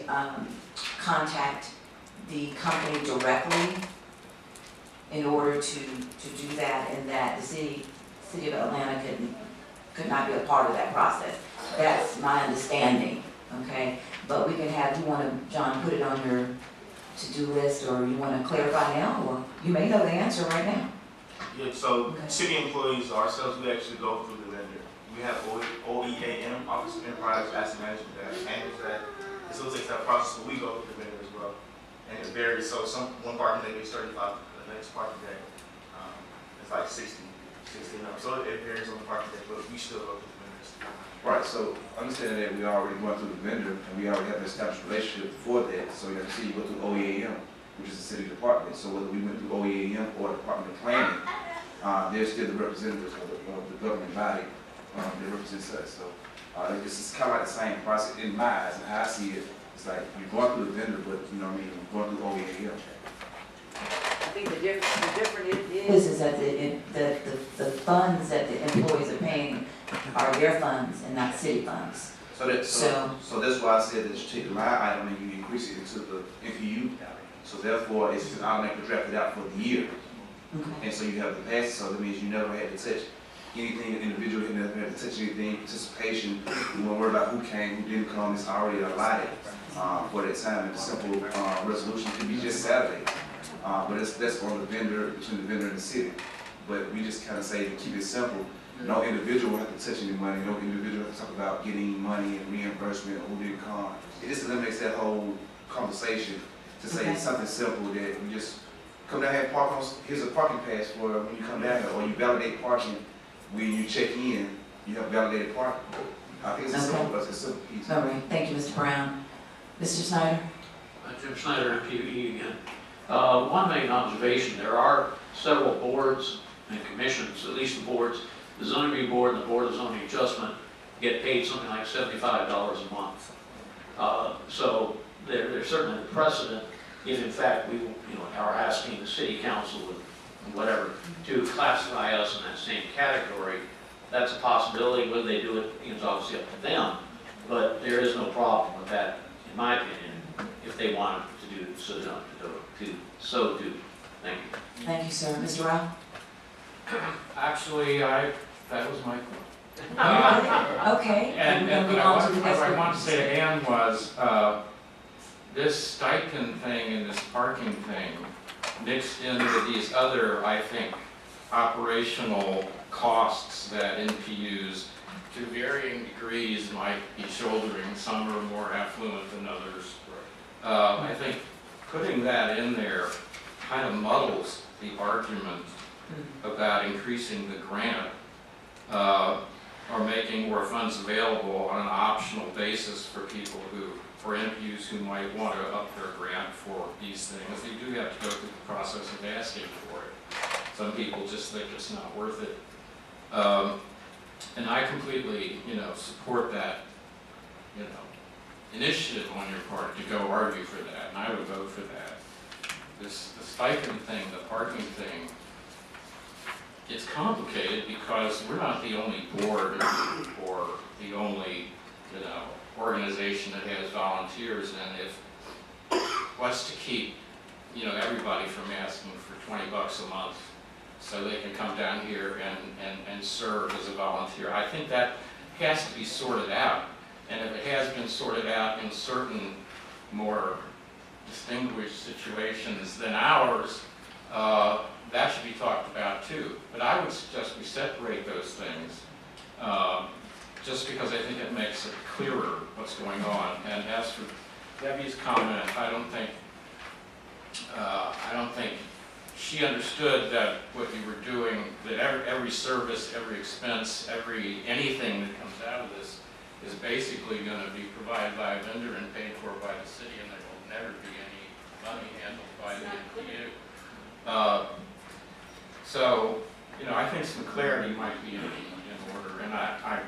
contact the company directly in order to do that, and that the city of Atlanta could not be a part of that process. That's my understanding, okay? But we can have, you want to, John, put it on your to-do list, or you want to clarify now, or you may know the answer right now. Yeah, so city employees ourselves, we actually go through the vendor. We have OEAM, Office of Enterprise Asset Management, that handles that. It still takes that process, but we go through the vendor as well. And it varies, so one parking day is 35, the next parking day is like 60 numbers. So it varies on the parking day, but we still go through the vendors. Right, so understanding that we already went through the vendor and we already have an established relationship for that, so you have to see you go through OEAM, which is the city department. So whether we went through OEAM or Department of Planning, they're still the representatives of the governing body that represents us. So it's kind of like the same process in my eyes, and how I see it. It's like you're going through the vendor, but you know what I mean, you're going through OEAM. I think the difference is that the funds that the employees are paying are their funds and not city funds. So that's why I said that you take the line item and you increase it into the NPU. So therefore, it's automatically drafted out for the year. Okay. And so you have the passes, so that means you never had to touch anything individual, you never had to touch anything, participation. You won't worry about who came, who didn't come, it's already allotted for that time. And the simple resolution could be just Saturday. But that's on the vendor, between the vendor and the city. But we just kind of say to keep it simple. No individual will have to touch any money. No individual has to talk about getting money and reimbursement or who didn't come. It just eliminates that whole conversation to say something simple that we just come down here and park on. Here's a parking pass for when you come down here, or you validate parking when you check in. You have validated parking. I think it's a simple piece. All right, thank you, Mr. Brown. Mr. Snyder? Jim Snyder, MPUE again. One main observation, there are several boards and commissions, at least the boards, the zoning review board and the board of zoning adjustment get paid something like $75 a month. So there's certainly a precedent if in fact we are asking the city council and whatever to classify us in that same category. That's a possibility. Whether they do it is obviously up to them, but there is no problem with that, in my opinion, if they wanted to do so. Do. Thank you. Thank you, sir. Mr. Rao? Actually, that was my point. Okay. And Moving on to the next what I one. want to say again was, this stipend thing and this parking thing mixed into these other, I think, operational costs that NPUs to varying degrees might be shouldering. Some are more affluent than others. I think putting that in there kind of muddles the argument about increasing the grant or making more funds available on an optional basis for people for NPUs who might want to up their grant for these things. They do have to go through the process of asking for it. Some people just think it's not worth it. And I completely, support that, initiative on your part to go argue for that, and I would vote for that. The stipend thing, the parking thing, it's complicated because we're not the only board or the only, organization that has volunteers, and if what's to keep, everybody from asking for $20 a month so they can come down here and serve as a volunteer. I think that has to be sorted out. And if it has been sorted out in certain more distinguished situations than ours, that should be talked about too. But I would suggest we separate those things, just because I think it makes it clearer what's going on. And as for Debbie's comment, I don't think she understood that what you were doing, that every service, every expense, anything that comes out of this is basically going to be provided by a vendor and paid for by the city, and there will never be any money handled by the NPU. So, I think some clarity might be in order, and I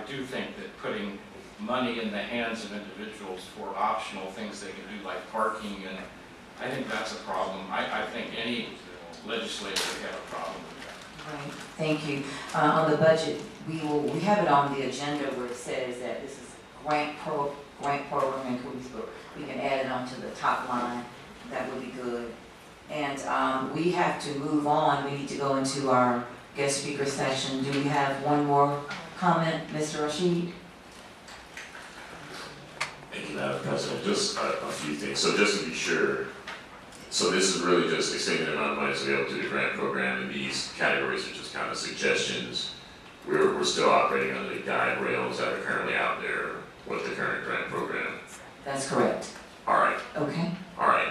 do think that putting money in the hands of individuals for optional things they can do, like parking, and I think that's a problem. I think any legislator would have a problem with that. Right, thank you. On the budget, we have it on the agenda where it says that this is grant program increase, but we can add it onto the top line. That would be good. And we have to move on. We need to go into our guest speaker session. Do we have one more comment, Mr. Rashid? Thank you, Madam President. Just a few things. So just to be sure, so this is really just extending the amount of money available to the grant program, and these categories are just kind of suggestions. We're still operating under the guide rails that are currently out there with the current grant program. That's correct. All right. Okay. All right.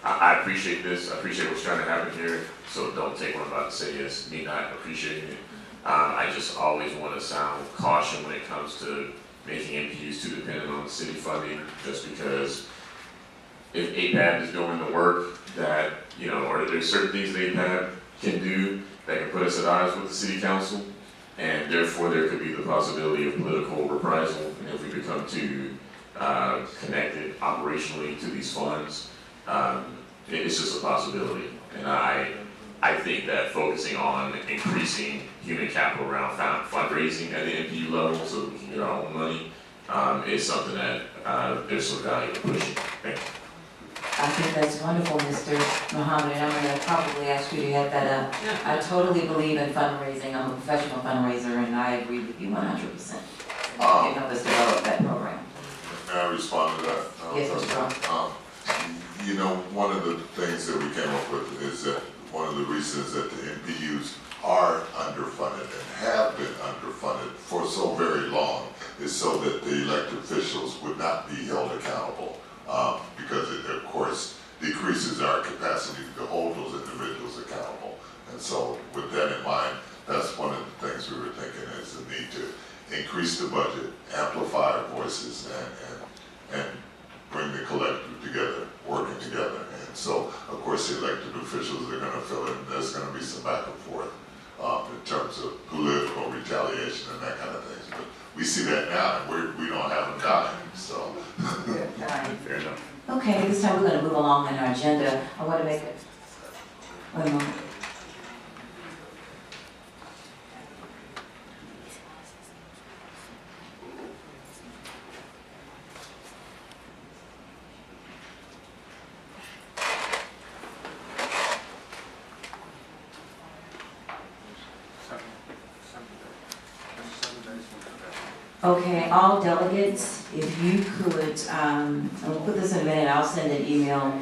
I appreciate this. I appreciate what's trying to happen here. So don't take what I'm about to say as me not appreciating it. I just always want to sound caution when it comes to making NPUs too dependent on city funding, just because if APAB is doing the work that, or there's certain things that APAB can do that can put us at odds with the city council, and therefore there could be the possibility of political reprisal if we become too connected operationally to these funds. It's just a possibility, and I think that focusing on increasing human capital around fundraising at the NPU level so that we can get our own money is something that there's some value in pushing. Thank you. I think that's wonderful, Mr. Muhammad, and I'm going to probably ask you to add that up. I totally believe in fundraising. I'm a professional fundraiser, and I agree with you 100%. You can help us develop that program. May I respond to that? Yes, Mr. Ross. One of the things that we came up with is that one of the reasons that the NPUs are underfunded and have been underfunded for so very long is so that the elected officials would not be held accountable, because it, of course, decreases our capacity to hold those individuals accountable. And so with that in mind, that's one of the things we were thinking is the need to increase the budget, amplify our voices, and bring the collective together, working together. And so, of course, the elected officials are going to feel it, and there's going to be some back and forth in terms of political retaliation and that kind of things. But we see that now, and we don't have them dying, so. Fair enough. Okay, this time we're going to move along in our agenda. I want to make it, wait a moment. Okay, all delegates, if you could, and we'll put this in a minute, I'll send an email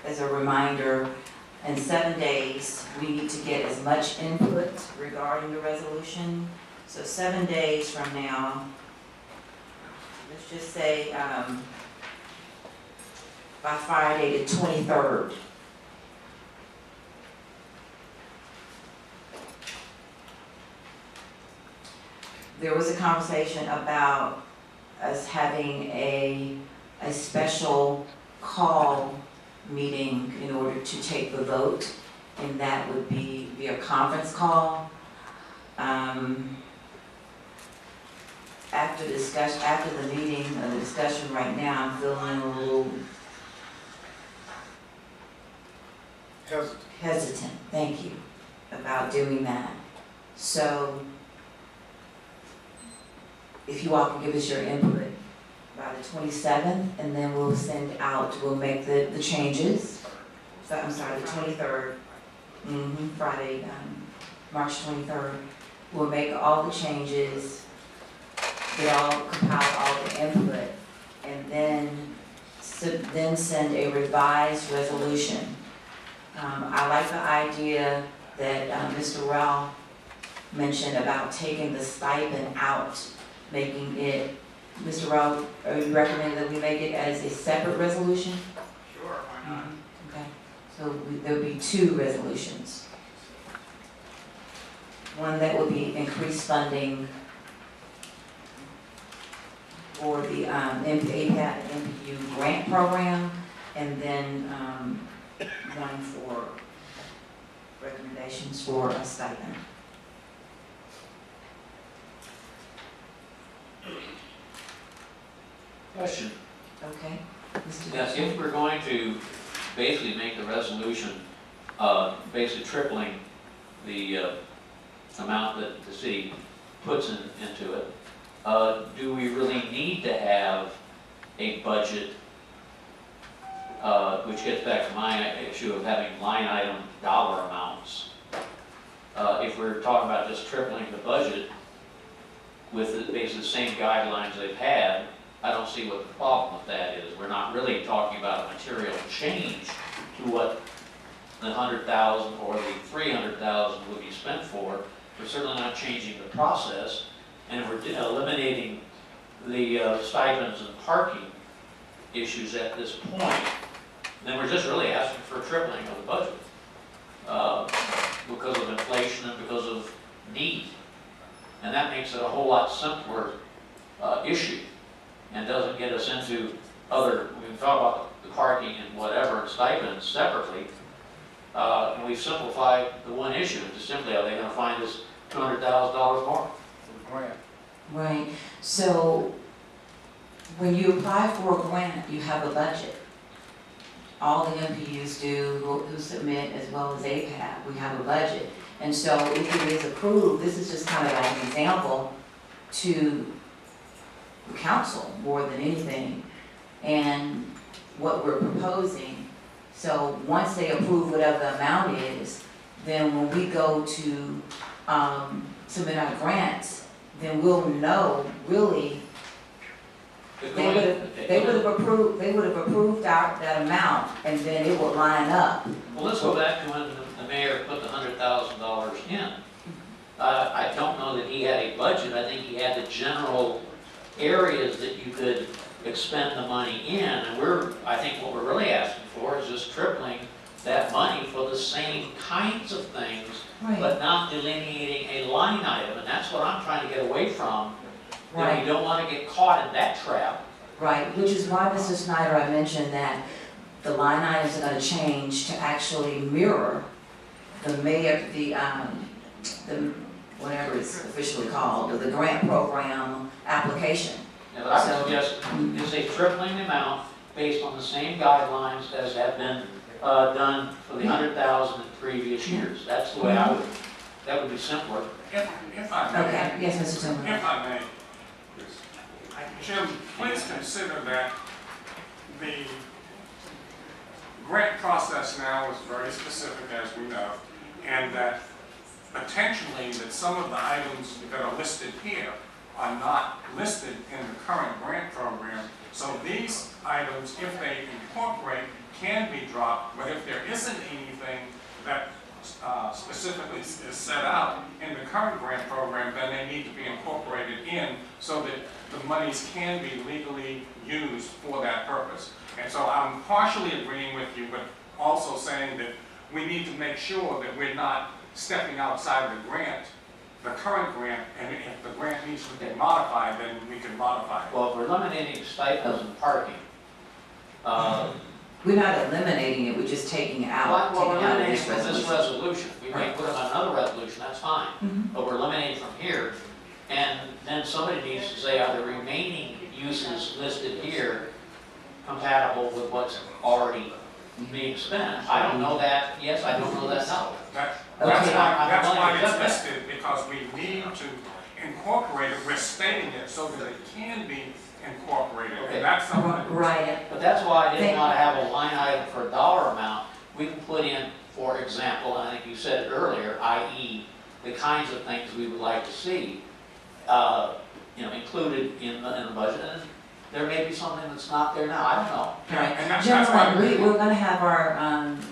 as a reminder. in 7 days, we need to get as much input regarding the resolution. So 7 days from now, let's just say, by Friday the 23rd. There was a conversation about us having a special call meeting in order to take the vote, and that would be via conference call. After the meeting, the discussion right now, I'm feeling a little hesitant, thank you, about doing that. So, if you all can give us your input by the 27th, and then we'll we'll make the changes. So, I'm sorry, the 23rd, Friday, March 23rd. We'll make all the changes, compile all the input, and then send a revised resolution. I like the idea that Mr. Rao mentioned about taking the stipend out, making it, Mr. Rao, are you recommending that we make it as a separate resolution? Sure, why not? Okay, so there'll be 2 resolutions. One that will be increased funding for the APAT MPU grant program, and then one for recommendations for a stipend. Question. Okay? Mr. Yes, if we're going to basically make the resolution, basically tripling the amount that the city puts into it, do we really need to have a budget, which gets back to my issue of having line item dollar amounts? If we're talking about just tripling the budget with basically the same guidelines they've had, I don't see what the problem with that is. We're not really talking about a material change to what the 100,000 or the 300,000 would be spent for. We're certainly not changing the process, and if we're eliminating the stipends and parking issues at this point, then we're just really asking for a tripling of the budget because of inflation and because of need. And that makes it a whole lot simpler issue and doesn't get us into other, we can talk about the parking and whatever and stipends separately, and we've simplified the one issue. Just simply, are they going to find us $200,000 more? Right, so when you apply for a grant, you have a budget. All the MPUs do, who submit, as well as APAT, we have a budget. And so if it is approved, this is just kind of like an example to the council more than anything, and what we're proposing. So once they approve whatever the amount is, then when we go to submit our grants, then we'll know really they would have approved that amount, and then it would line up. Well, let's go back to when the mayor put the $100,000 in. I don't know that he had a budget. I think he had the general areas that you could expend the money in, and I think what we're really asking for is just tripling that money for the same kinds of things, Right. but not delineating a line item, and that's what I'm trying to get away from. Right. You don't want to get caught in that trap. Right, which is why, Mr. Snyder, I mentioned that the line items are going to change to actually mirror the whatever it's officially called, the grant program application. Yeah, but I would suggest you say tripling the amount based on the same guidelines as have been done for the 100,000 in previous years. That's the way I would, that would be simpler. If I may. Okay, yes, Mr. Tillman. If I may. Jim, please consider that the grant process now is very specific, as we know, and that potentially that some of the items that are listed here are not listed in the current grant program. So these items, if they incorporate, can be dropped, but if there isn't anything that specifically is set out in the current grant program, then they need to be incorporated in so that the monies can be legally used for that purpose. And so I'm partially agreeing with you, but also saying that we need to make sure that we're not stepping outside the grant, the current grant, and if the grant needs to be modified, then we can modify it. Well, if we're eliminating stipends and parking, We're not eliminating it, we're just taking it out. well, we're taking out of eliminating from this resolution. resolution. We may put them on another resolution, that's fine. But we're eliminating from here, and then somebody needs to say, are the remaining uses listed here compatible with what's already being spent? I don't know that, yes, I don't know that, no. That's why it's listed, because we need to incorporate it. We're stating it so that it can be incorporated, Okay. and that's something. Right. But that's why I didn't want to have a line item for a dollar amount. We can put in, for example, and I think you said it earlier, i.e. the kinds of things we would like to see, included in the budget. And there may be something that's not there now, I don't know. Right. And that's why Gentlemen, we're gonna have our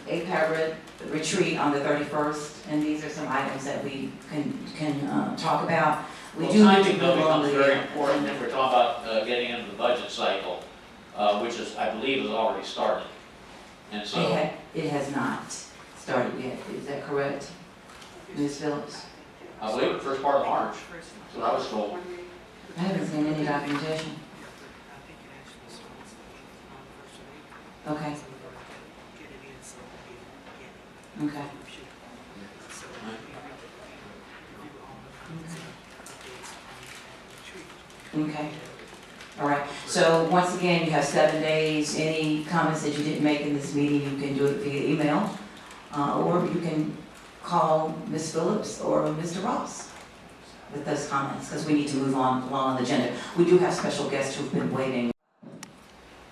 APAB retreat on the 31st, and these are some items that we can talk about. We Well, do need to timing though move on becomes the. very important if we're talking about getting into the budget cycle, which is, I believe, has already started. And so, It has not started yet, is that correct, Ms. Phillips? I believe the first part of March, that's what I was told. I haven't seen any documentation. Okay. Okay. Okay. All right. So once again, you have 7 days. Any comments that you didn't make in this meeting, you can do it via email, or you can call Ms. Phillips or Mr. Ross with those comments, because we need to move on along the agenda. We do have special guests who've been waiting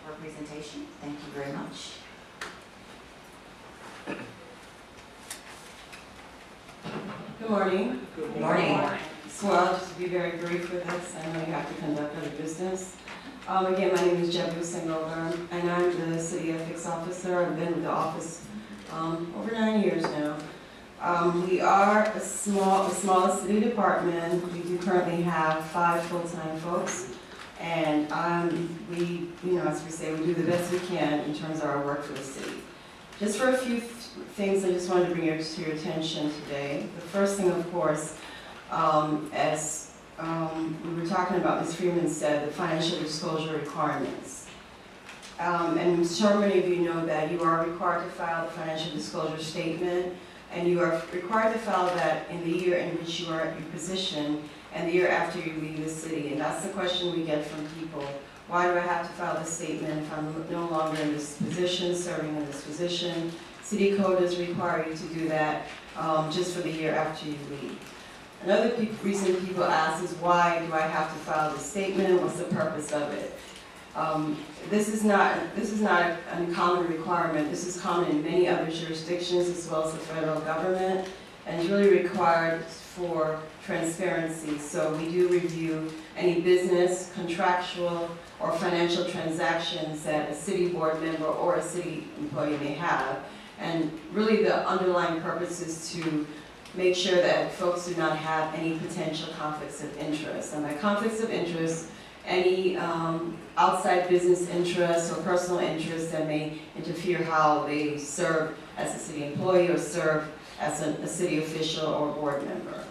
for a presentation. Thank you very much. Good morning. Good morning. So I'll just be very brief with this. I know you have to conduct other business. Again, my name is Jebu Sengover, and I'm the City Ethics Officer. I've been with the office over 9 years now. We are a small city department. We do currently have 5 full-time folks, and we, as we say, we do the best we can in terms of our work for the city. Just for a few things I just wanted to bring to your attention today. The first thing, of course, as we were talking about, Ms. Freeman said, the financial disclosure requirements. And I'm sure many of you know that you are required to file the financial disclosure statement, and you are required to file that in the year in which you are at your position and the year after you leave the city. And that's the question we get from people. Why do I have to file this statement if I'm no longer in this position, serving in this position? City code does require you to do that just for the year after you leave. Another reason people ask is, why do I have to file this statement? What's the purpose of it? This is not an uncommon requirement. This is common in many other jurisdictions as well as the federal government, and it's really required for transparency. So we do review any business, contractual, or financial transactions that a city board member or a city employee may have. And really the underlying purpose is to make sure that folks do not have any potential conflicts of interest. And by conflicts of interest, any outside business interests or personal interests that may interfere how they serve as a city employee or serve as a city official or board member.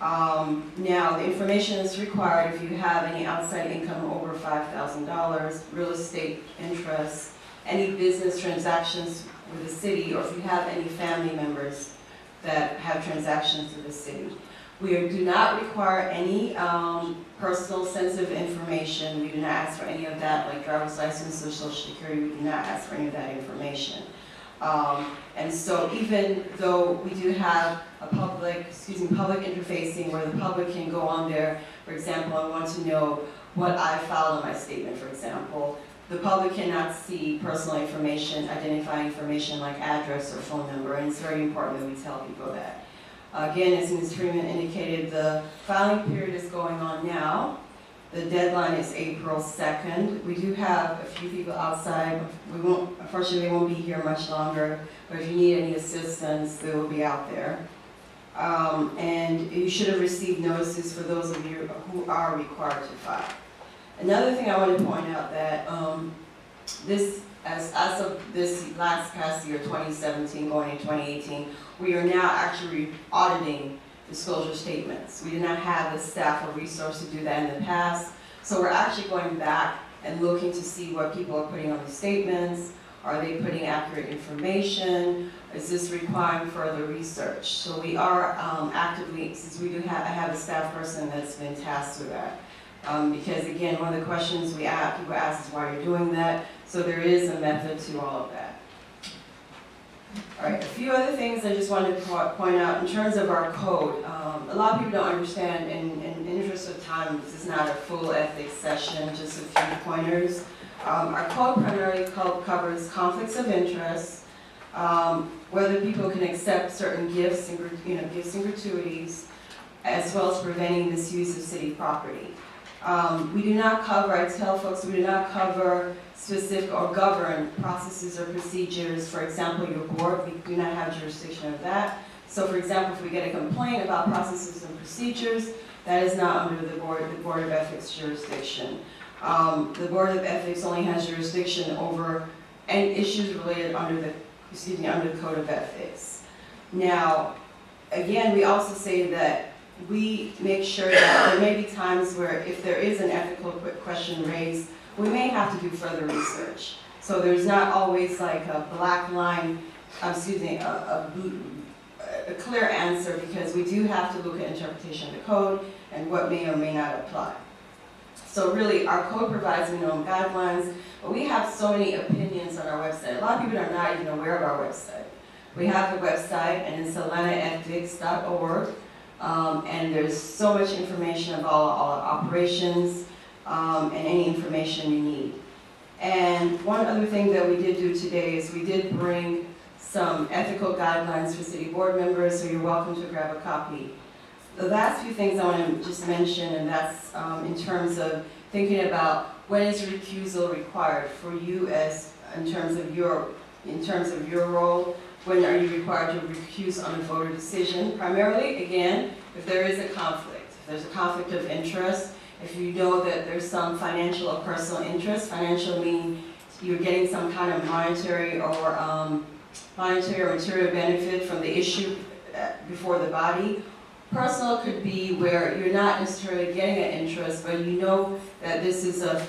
Now, the information is required if you have any outside income over $5,000, real estate interests, any business transactions with the city, or if you have any family members that have transactions with the city. We do not require any personal sensitive information. We do not ask for any of that, like driver's license or social security. We do not ask for any of that information. And so even though we do have a public interfacing where the public can go on there, for example, I want to know what I filed in my statement, for example, the public cannot see personal information, identifying information like address or phone number, and it's very important that we tell people that. Again, as Ms. Freeman indicated, the filing period is going on now. The deadline is April 2nd. We do have a few people outside. Unfortunately, they won't be here much longer, but if you need any assistance, they will be out there. And you should have received notices for those of you who are required to file. Another thing I want to point out that as of this past year, 2017, going into 2018, we are now actually auditing disclosure statements. We did not have the staff or resource to do that in the past. So we're actually going back and looking to see what people are putting on the statements. Are they putting accurate information? Is this requiring further research? So we are actively, since we do have, I have a staff person that's been tasked with that. Because again, one of the questions people ask is why you're doing that. So there is a method to all of that. All right, a few other things I just wanted to point out in terms of our code. A lot of people don't understand, and in the interest of time, this is not a full ethics session, just a few pointers. Our code primarily covers conflicts of interest, whether people can accept certain gifts and gratuities, as well as preventing misuse of city property. We do not cover, I tell folks, we do not cover specific or govern processes or procedures. For example, your board, we do not have jurisdiction of that. So for example, if we get a complaint about processes and procedures, that is not under the Board of Ethics jurisdiction. The Board of Ethics only has jurisdiction over any issues related under the Code of Ethics. Now, again, we also say that we make sure that there may be times where if there is an ethical question raised, we may have to do further research. So there's not always like a black line, a clear answer, because we do have to look at interpretation of the code and what may or may not apply. So really, our code provides minimum guidelines, but we have so many opinions on our website. A lot of people are not even aware of our website. We have the website, and it's atlantaethics.org. And there's so much information of all our operations and any information you need. And one other thing that we did do today is we did bring some ethical guidelines for city board members, so you're welcome to grab a copy. The last few things I want to just mention, and that's in terms of thinking about when is recusal required for you in terms of your role. When are you required to recuse on a voter decision? Primarily, again, if there is a conflict. If there's a conflict of interest, if you know that there's some financial or personal interest, financial meaning you're getting some kind of monetary or material benefit from the issue before the body. Personal could be where you're not necessarily getting an interest, but you know that this is a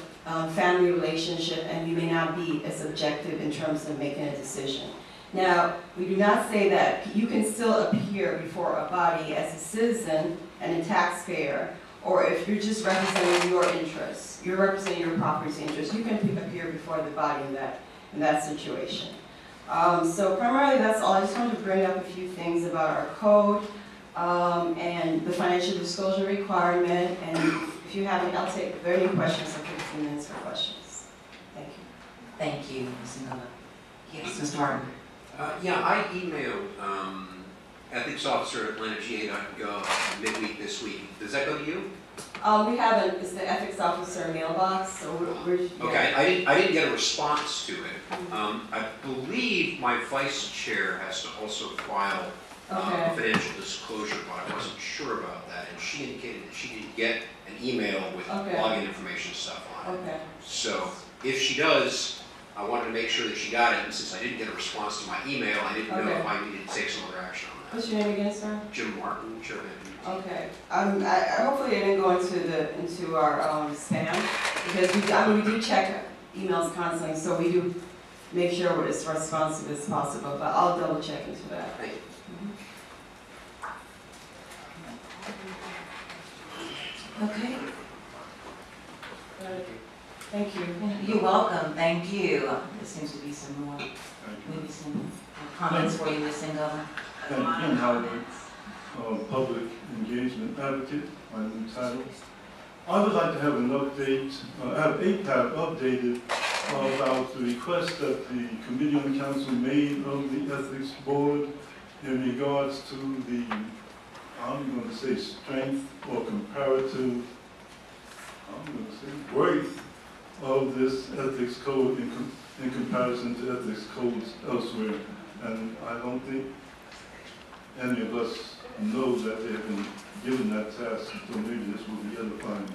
family relationship and you may not be as objective in terms of making a decision. Now, we do not say that you can still appear before a body as a citizen and a taxpayer, or if you're just representing your interests, you're representing your property's interests, you can appear before the body in that situation. So primarily that's all. I just wanted to bring up a few things about our code and the financial disclosure requirement, and if you have any, I'll take if there are any questions, I'll take a few minutes for questions. Thank you. Thank you, Ms. Miller. Yes, Mr. Martin. Yeah, I emailed ethics officer at atlantaga.gov midweek this week. Does that go to you? We have it's the ethics officer mailbox, so we're yeah. Okay, I didn't get a response to it. I believe my vice chair has to also file a financial disclosure, but I wasn't sure about that, and she indicated that she didn't get an email with login information stuff on it. Okay. So if she does, I wanted to make sure that she got it, and since I didn't get a response to my email, I didn't know if I needed to take some other action on that. What's your name again, sir? Jim Martin, Chairman. Okay. Hopefully I didn't go into our spam, because we do check emails constantly, so we do make sure we're as responsive as possible, but I'll double check into that. Thank you. Okay. Thank you. You're welcome. Thank you. There seems to be some more, maybe some comments for you, Ms. Singover. Ken Howard, Public Engagement Advocate, my new title. I would like to have an update, have APAP updated about the request that the Committee on Council made of the Ethics Board in regards to the I'm going to say strength or comparative, I'm going to say worth of this ethics code in comparison to ethics codes elsewhere. And I don't think any of us know that they have been given that task, so maybe this will be edifying.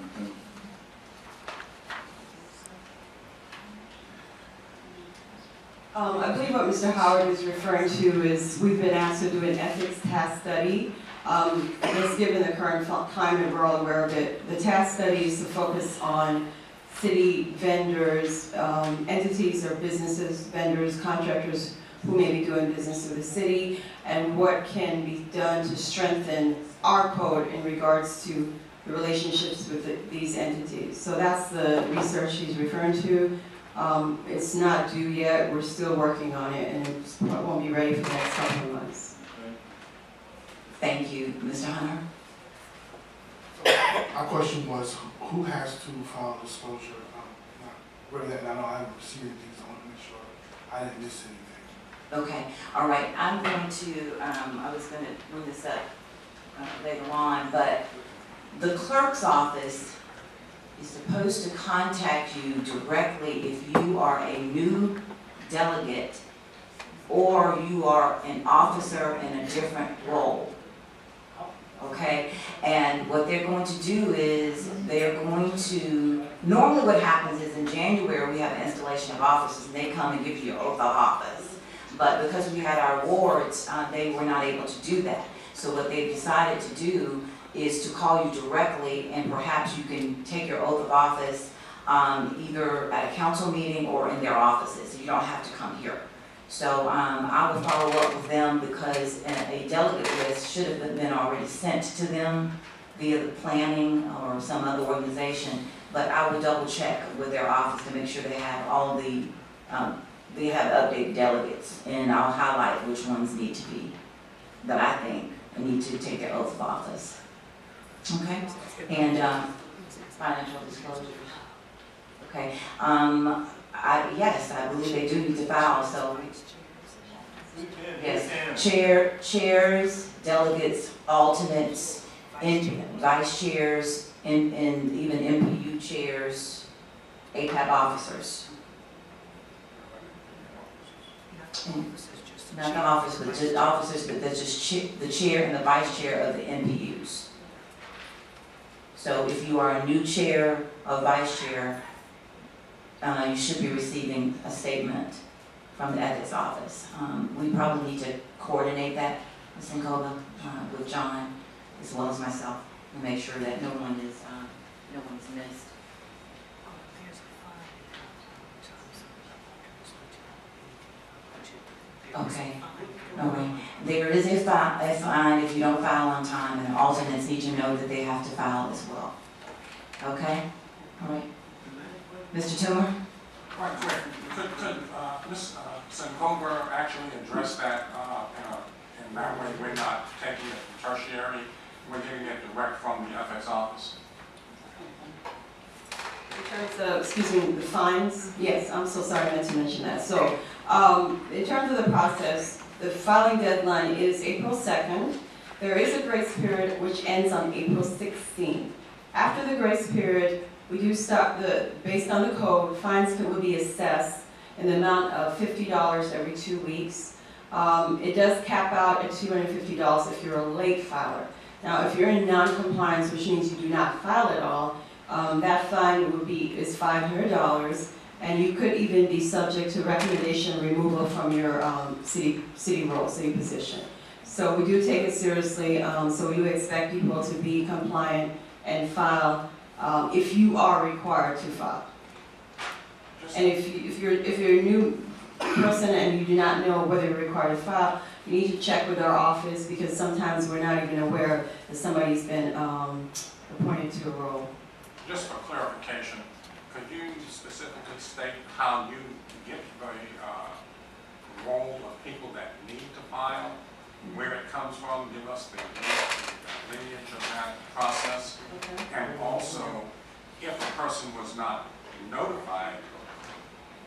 I believe what Mr. Howard is referring to is we've been asked to do an ethics task study. Just given the current time and we're all aware of it, the task study is to focus on city vendors, entities or businesses, vendors, contractors who may be doing business with the city, and what can be done to strengthen our code in regards to the relationships with these entities. So that's the research he's referring to. It's not due yet, we're still working on it, and it won't be ready for the next couple of months. Thank you, Mr. Hunter. Our question was, who has to file disclosure? Whether that, I know I haven't received these, I want to make sure I didn't miss anything. Okay, all right, I'm going to, I was going to bring this up later on, but the clerk's office is supposed to contact you directly if you are a new delegate or you are an officer in a different role. Okay, and what they're going to do is they're going to, normally what happens is in January we have an installation of officers and they come and give you your oath of office. But because we had our awards, they were not able to do that. So what they've decided to do is to call you directly, and perhaps you can take your oath of office either at a council meeting or in their offices. You don't have to come here. So I will follow up with them because a delegate list should have been already sent to them via the planning or some other organization. But I will double check with their office to make sure they have all the, they have updated delegates, and I'll highlight which ones need to be, that I think need to take their oath of office. Okay? And financial disclosures. Okay. Yes, I believe they do need to file, so. Yes, chairs, delegates, alternates, vice chairs, and even MPU chairs, APAP officers. Not the officers, but just officers, but that's just the chair and the vice chair of the MPUs. So if you are a new chair or vice chair, you should be receiving a statement from the ethics office. We probably need to coordinate that, Ms. Nkoba, with John, as well as myself, and make sure that no one is missed. Okay, all right. There is a fine if you don't file on time, and the alternates need to know that they have to file as well. Okay, all right. Mr. Toomer? Quite quick, could Ms. Senkover actually address that in that way? We're not taking it from tertiary, we're getting it direct from the ethics office. In terms of, excuse me, the fines, yes, I'm so sorry I meant to mention that. So, in terms of the process, the filing deadline is April 2nd. There is a grace period which ends on April 16th. After the grace period, we do start based on the code, fines will be assessed in the amount of $50 every 2 weeks. It does cap out at $250 if you're a late filer. Now, if you're in non-compliance, which means you do not file at all, that fine is $500, and you could even be subject to recommendation removal from your city role, city position. So we do take it seriously. So we do expect people to be compliant and file if you are required to file. And if you're a new person and you do not know whether you're required to file, you need to check with our office, because sometimes we're not even aware that somebody's been appointed to a role. Just for clarification, could you specifically state how you get the role of people that need to file, where it comes from, give us the lineage of that process? Okay. And also, if a person was not notified,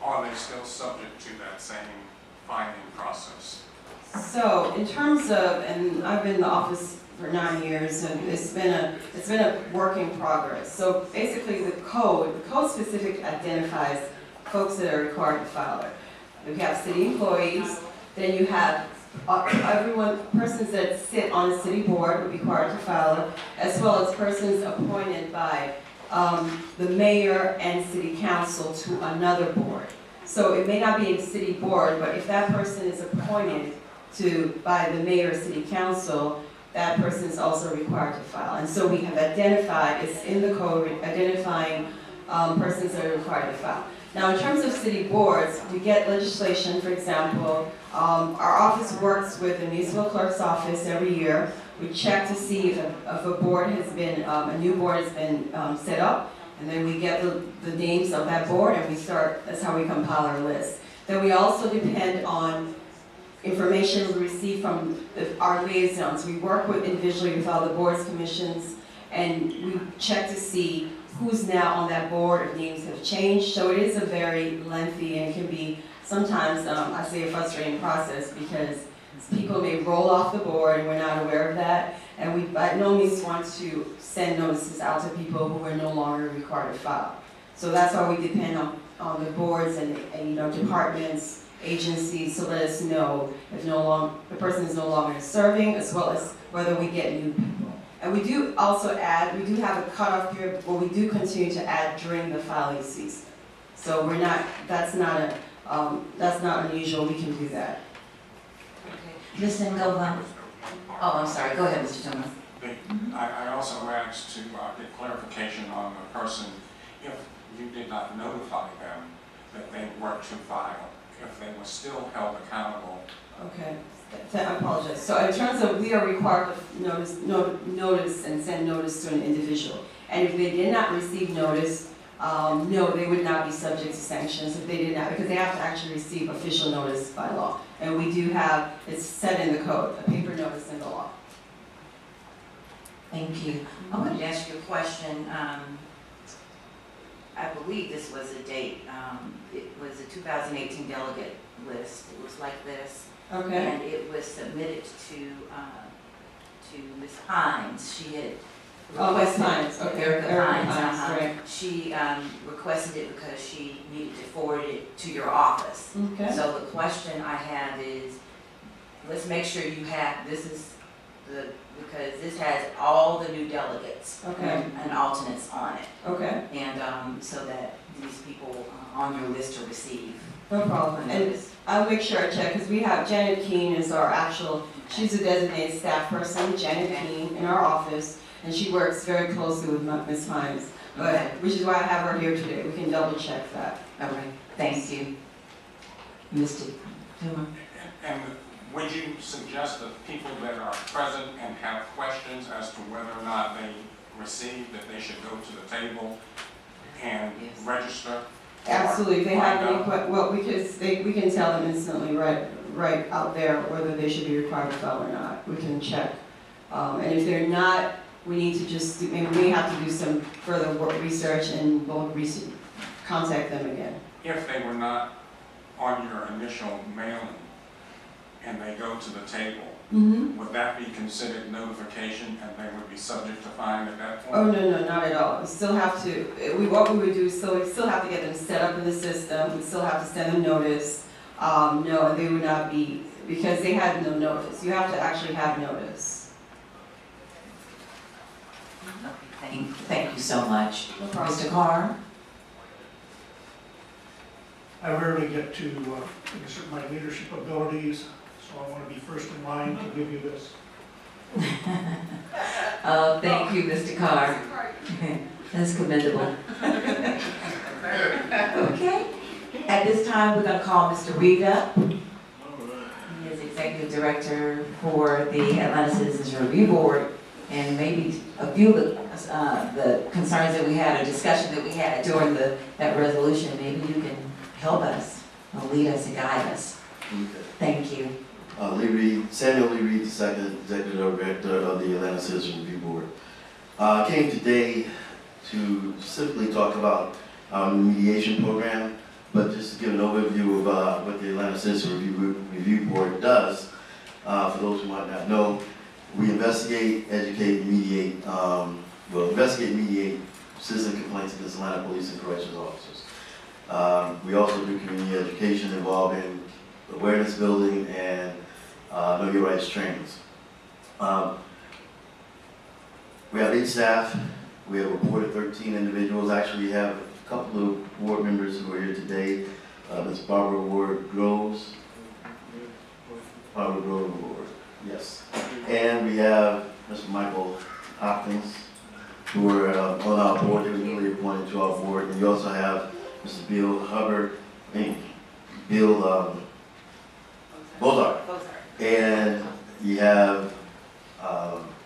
are they still subject to that same filing process? So, in terms of, and I've been in the office for 9 years, and it's been a work in progress. So basically, the code specifically identifies folks that are required to file it. You have city employees, then you have persons that sit on the city board would be required to file it, as well as persons appointed by the mayor and city council to another board. So it may not be a city board, but if that person is appointed by the mayor or city council, that person is also required to file. And so we have identified, it's in the code, identifying persons that are required to file. Now, in terms of city boards, we get legislation, for example, our office works with the municipal clerk's office every year. We check to see if a board has been, a new board has been set up, and then we get the names of that board, and that's how we compile our list. Then we also depend on information we receive from our liaisons. We work individually with all the boards, commissions, and we check to see who's now on that board, if names have changed. So it is a very lengthy and can be sometimes, I say, a frustrating process, because people may roll off the board and we're not aware of that. And we by no means want to send notices out to people who are no longer required to file. So that's why we depend on the boards and departments, agencies, to let us know if the person is no longer serving, as well as whether we get new people. And we do also add, we do have a cutoff period, but we do continue to add during the filing season. So that's not unusual, we can do that. Ms. Ngova? Oh, I'm sorry, go ahead, Mr. Thomas. I also asked to get clarification on the person, if you did not notify them that they were to file, if they were still held accountable. Okay, I apologize. So in terms of, we are required to notice and send notice to an individual. And if they did not receive notice, no, they would not be subject to sanctions if they did not, because they have to actually receive official notice by law. And we do have, it's set in the code, a paper notice in the law. Thank you. I wanted to ask you a question. I believe this was a date. It was a 2018 delegate list. It was like this. Okay. And it was submitted to Ms. Hines. She had Ms. Hines, okay. Erica Hines, right. She requested it because she needed to forward it to your office. Okay. So the question I have is, let's make sure you have, because this has all the new delegates. Okay. And alternates on it. Okay. And so that these people on your list to receive. No problem. And I'll make sure I check, because we have Janet Keene is she's a designated staff person, Janet Keene, in our office, and she works very closely with Ms. Hines, which is why I have her here today. We can double check that. Okay, thank you. Mr. Toomer. And would you suggest that people that are present and have questions as to whether or not they received, that they should go to the table and register? Absolutely. If they have any questions, we can tell them instantly right out there whether they should be required to file or not. We can check. And if they're not, we need to just maybe we have to do some further research and we'll contact them again. If they were not on your initial mailing and they go to the table, would that be considered notification and they would be subject to fine at that point? Oh, no, not at all. We still have to, what we would do is we still have to get them set up in the system. We still have to send them notice. No, they would not be, because they had no notice. You have to actually have notice. Thank you so much. No problem. Mr. Carr? I rarely get to exert my leadership abilities, so I want to be first in line to give you this. Thank you, Mr. Carr. That's commendable. Okay. At this time, we're going to call Mr. Reed up. He is Executive Director for the Atlanta Citizens Review Board, and maybe a few of the concerns that we had, or discussion that we had during that resolution, maybe you can help us, or lead us and guide us. Thank you. Lee Reed, Samuel Lee Reed, the second Executive Director of the Atlanta Citizens Review Board. I came today to specifically talk about our mediation program, but just to give an overview of what the Atlanta Citizens Review Board does. For those who might not know, We investigate, educate, mediate, investigate, mediate citizen complaints against Atlanta police and corrections officers. We also do community education involving awareness building and know your rights trainings. We have 8 staff. We have reported 13 individuals. Actually, we have a couple of board members who are here today. Ms. Barbara Ward Groves. Barbara Groves Ward, yes. And we have Mr. Michael Hopkins, who are on our board. They were newly appointed to our board. And you also have Mr. Bill Hubbard, Bill Bozart. And you have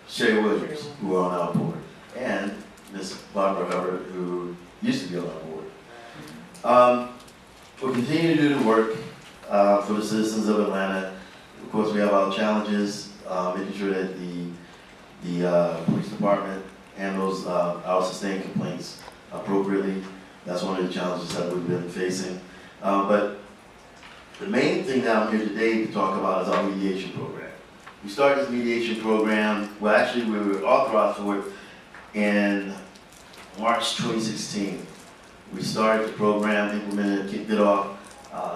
Sherry Williams, who are on our board, and Ms. Barbara Hubbard, who used to be on our board. We'll continue to do the work for the citizens of Atlanta. Of course, we have our challenges, making sure that the police department handles our sustained complaints appropriately. That's one of the challenges that we've been facing. But the main thing that I'm here today to talk about is our mediation program. We started this mediation program, well actually we were authorized for it in March 2016. We started the program, implemented, kicked it off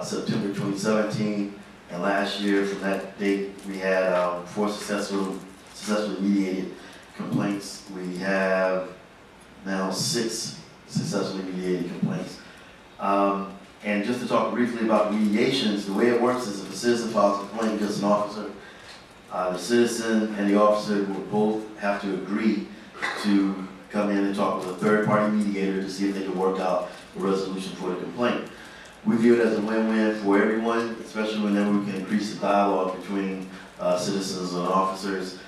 September 2017, and last year from that date we had 4 successfully mediated complaints. We have now 6 successfully mediated complaints. And just to talk briefly about mediations, the way it works is if a citizen files a complaint against an officer, the citizen and the officer will both have to agree to come in and talk with a third-party mediator to see if they can work out a resolution for the complaint. We view it as a win-win for everyone, especially whenever we can increase the dialogue between citizens and officers.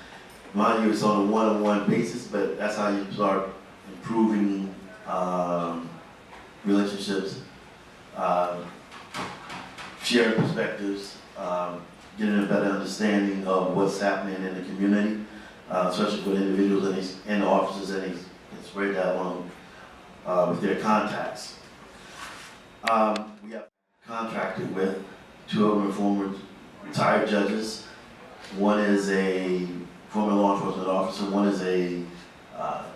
Mind you, it's on a one-on-one basis, but that's how you start improving relationships, sharing perspectives, getting a better understanding of what's happening in the community, especially for individuals and the officers that can spread that along with their contacts. We have contracted with 2 of them are former retired judges. One is a former law enforcement officer, one is a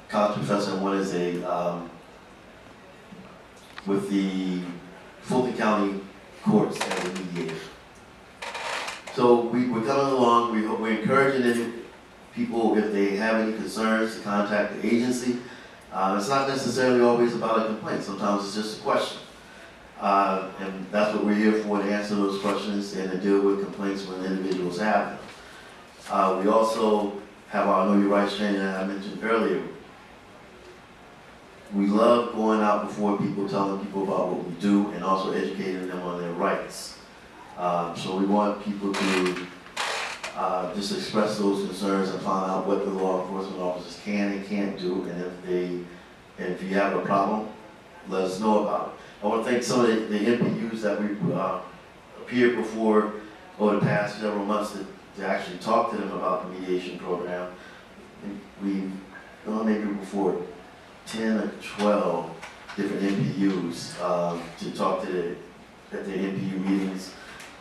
college professor, and one is a with the Fulton County courts as a mediator. So we're coming along, we're encouraging any people, if they have any concerns, to contact the agency. It's not necessarily always about a complaint, sometimes it's just a question. And that's what we're here for, to answer those questions and to deal with complaints when individuals have them. We also have our Know Your Rights training that I mentioned earlier. We love going out before people, telling people about what we do, and also educating them on their rights. So we want people to just express those concerns and find out what the law enforcement officers can and can't do, and if you have a problem, let us know about it. I want to thank some of the MPUs that we appeared before over the past several months to actually talk to them about the mediation program. We've gone maybe before 10 or 12 different MPUs to talk to at the MPU meetings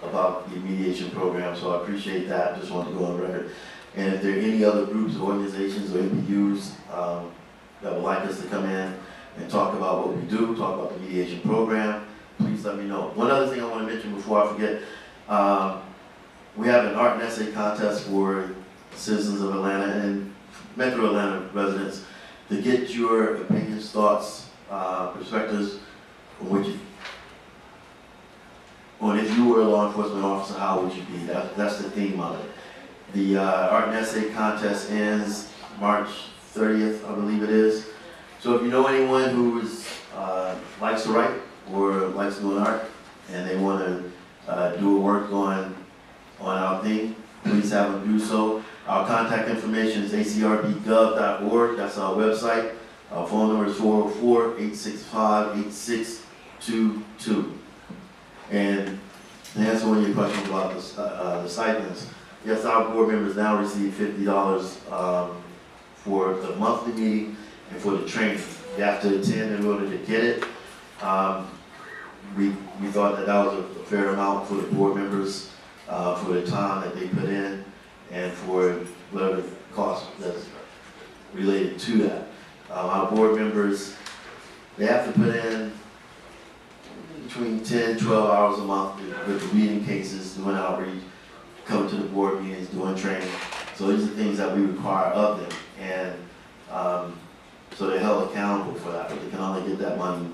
about the mediation program, so I appreciate that. Just want to go on record. And if there are any other groups, organizations, or MPUs that would like us to come in and talk about what we do, talk about the mediation program, please let me know. One other thing I want to mention before I forget, we have an art and essay contest for citizens of Atlanta and Metro Atlanta residents to get your opinions, thoughts, perspectives on if you were a law enforcement officer, how would you be? That's the theme of it. The art and essay contest ends March 30th, I believe it is. So if you know anyone who likes to write or likes doing art and they want to do a work on our theme, please have them do so. Our contact information is acrbgov.org. That's our website. Our phone number is 404-865-8622. And to answer one of your questions about the stipends, yes, our board members now receive $50 for the monthly meeting and for the training. You have to attend in order to get it. We thought that was a fair amount for the board members for the time that they put in and for whatever cost that's related to that. Our board members, they have to put in between 10, 12 hours a month with reading cases, doing outreach, coming to the board meetings, doing training. So these are things that we require of them, and so they're held accountable for that, but they can only get that money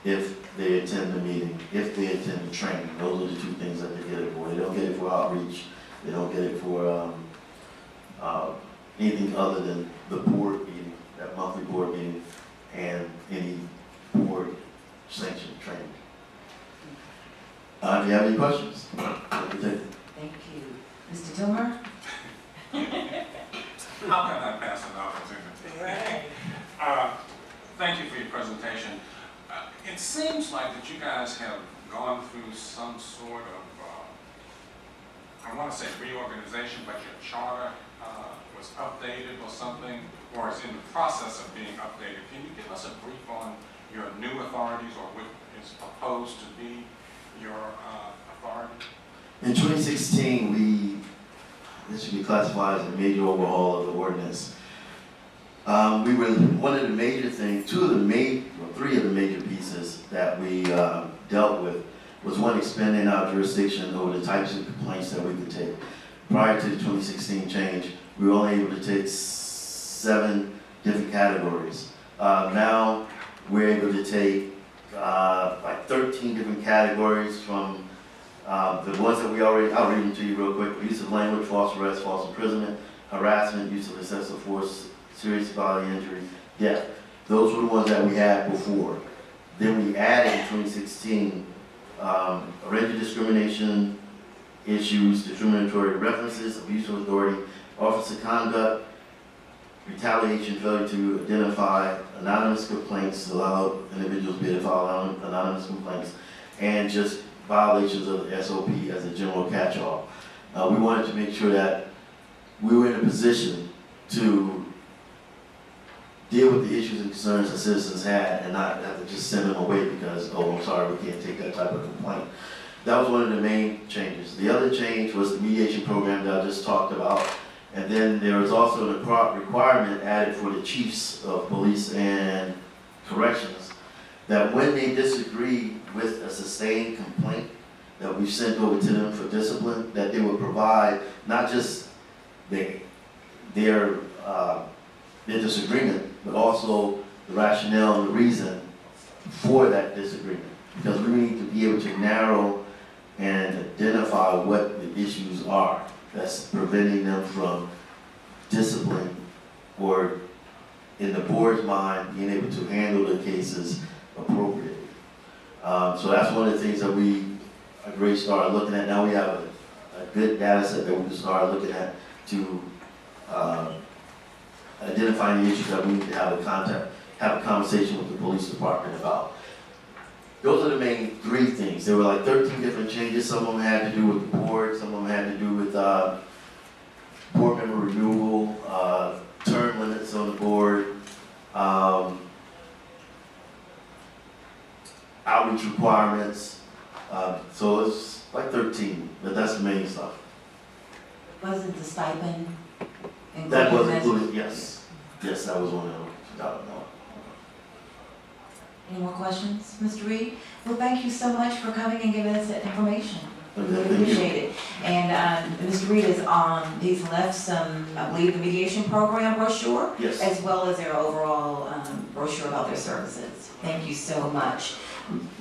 if they attend the meeting, if they attend the training. Those are the two things that they get it for. They don't get it for outreach, they don't get it for anything other than the board meeting, that monthly board meeting, and any board sanctioned training. Do you have any questions? Thank you. Mr. Tillmer? How can I pass an opportunity? Right. Thank you for your presentation. It seems like that you guys have gone through some sort of, I want to say reorganization, but your charter was updated or something, or is in the process of being updated. Can you give us a brief on your new authorities, or what is proposed to be your authority? In 2016, this should be classified as a major overhaul of the ordinance. One of the major things, three of the major pieces that we dealt with was one, expanding our jurisdiction over the types of complaints that we could take. Prior to the 2016 change, we were only able to take 7 different categories. Now we're able to take like 13 different categories from the ones that we already, I'll read them to you real quick. Use of language, false arrest, false imprisonment, harassment, use of excessive force, serious bodily injury, death. Those were the ones that we had before. Then we added in 2016 a range of discrimination issues, discriminatory references, abuse of authority, officer conduct, retaliation, failure to identify, anonymous complaints, allow individuals to be able to file anonymous complaints, and just violations of the SOP as a general catch-all. We wanted to make sure that we were in a position to deal with the issues and concerns that citizens had and not have to just send them away because, oh, I'm sorry, we can't take that type of complaint. That was one of the main changes. The other change was the mediation program that I just talked about. And then there was also a requirement added for the chiefs of police and corrections that when they disagree with a sustained complaint that we've sent over to them for discipline, that they would provide not just their disagreement, but also the rationale and the reason for that disagreement. Because we need to be able to narrow and identify what the issues are that's preventing them from discipline, or in the board's mind, being able to handle the cases appropriately. So that's one of the things that we really started looking at. Now we have a good data set that we can start looking at to identifying the issues that we need to have a conversation with the police department about. Those are the main 3 things. There were like 13 different changes. Some of them had to do with the board, some of them had to do with board member removal, term limits on the board, outreach requirements. So it's like 13, but that's the main stuff. Wasn't the stipend included? That was included, yes. Yes, that was one of them. Any more questions, Mr. Reed? Well, thank you so much for coming and giving us that information. We really appreciate it. And Mr. Reed he's left some, I believe, the mediation program brochure, yes, as well as their overall brochure about their services. Thank you so much.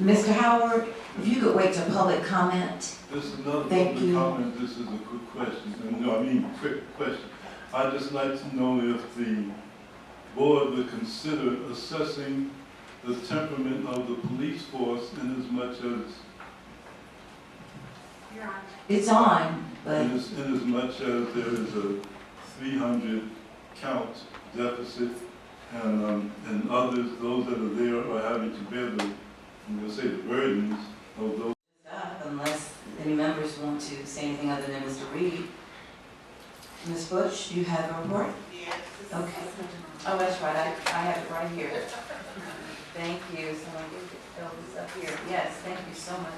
Mr. Howard, if you could wait to public comment. This is another Thank public you. comment. This is a quick question. Quick question. I'd just like to know if the board would consider assessing the temperament of the police force in as much as It's on, but in as much as there is a 300 count deficit, and others, those that are there are having to bear the, the burdens of those. unless any members want to say anything other than Mr. Reed. Ms. Bush, do you have a report? Yes. Okay. Oh, that's right, I have it right here. Thank you, someone fill this up here. Yes, thank you so much.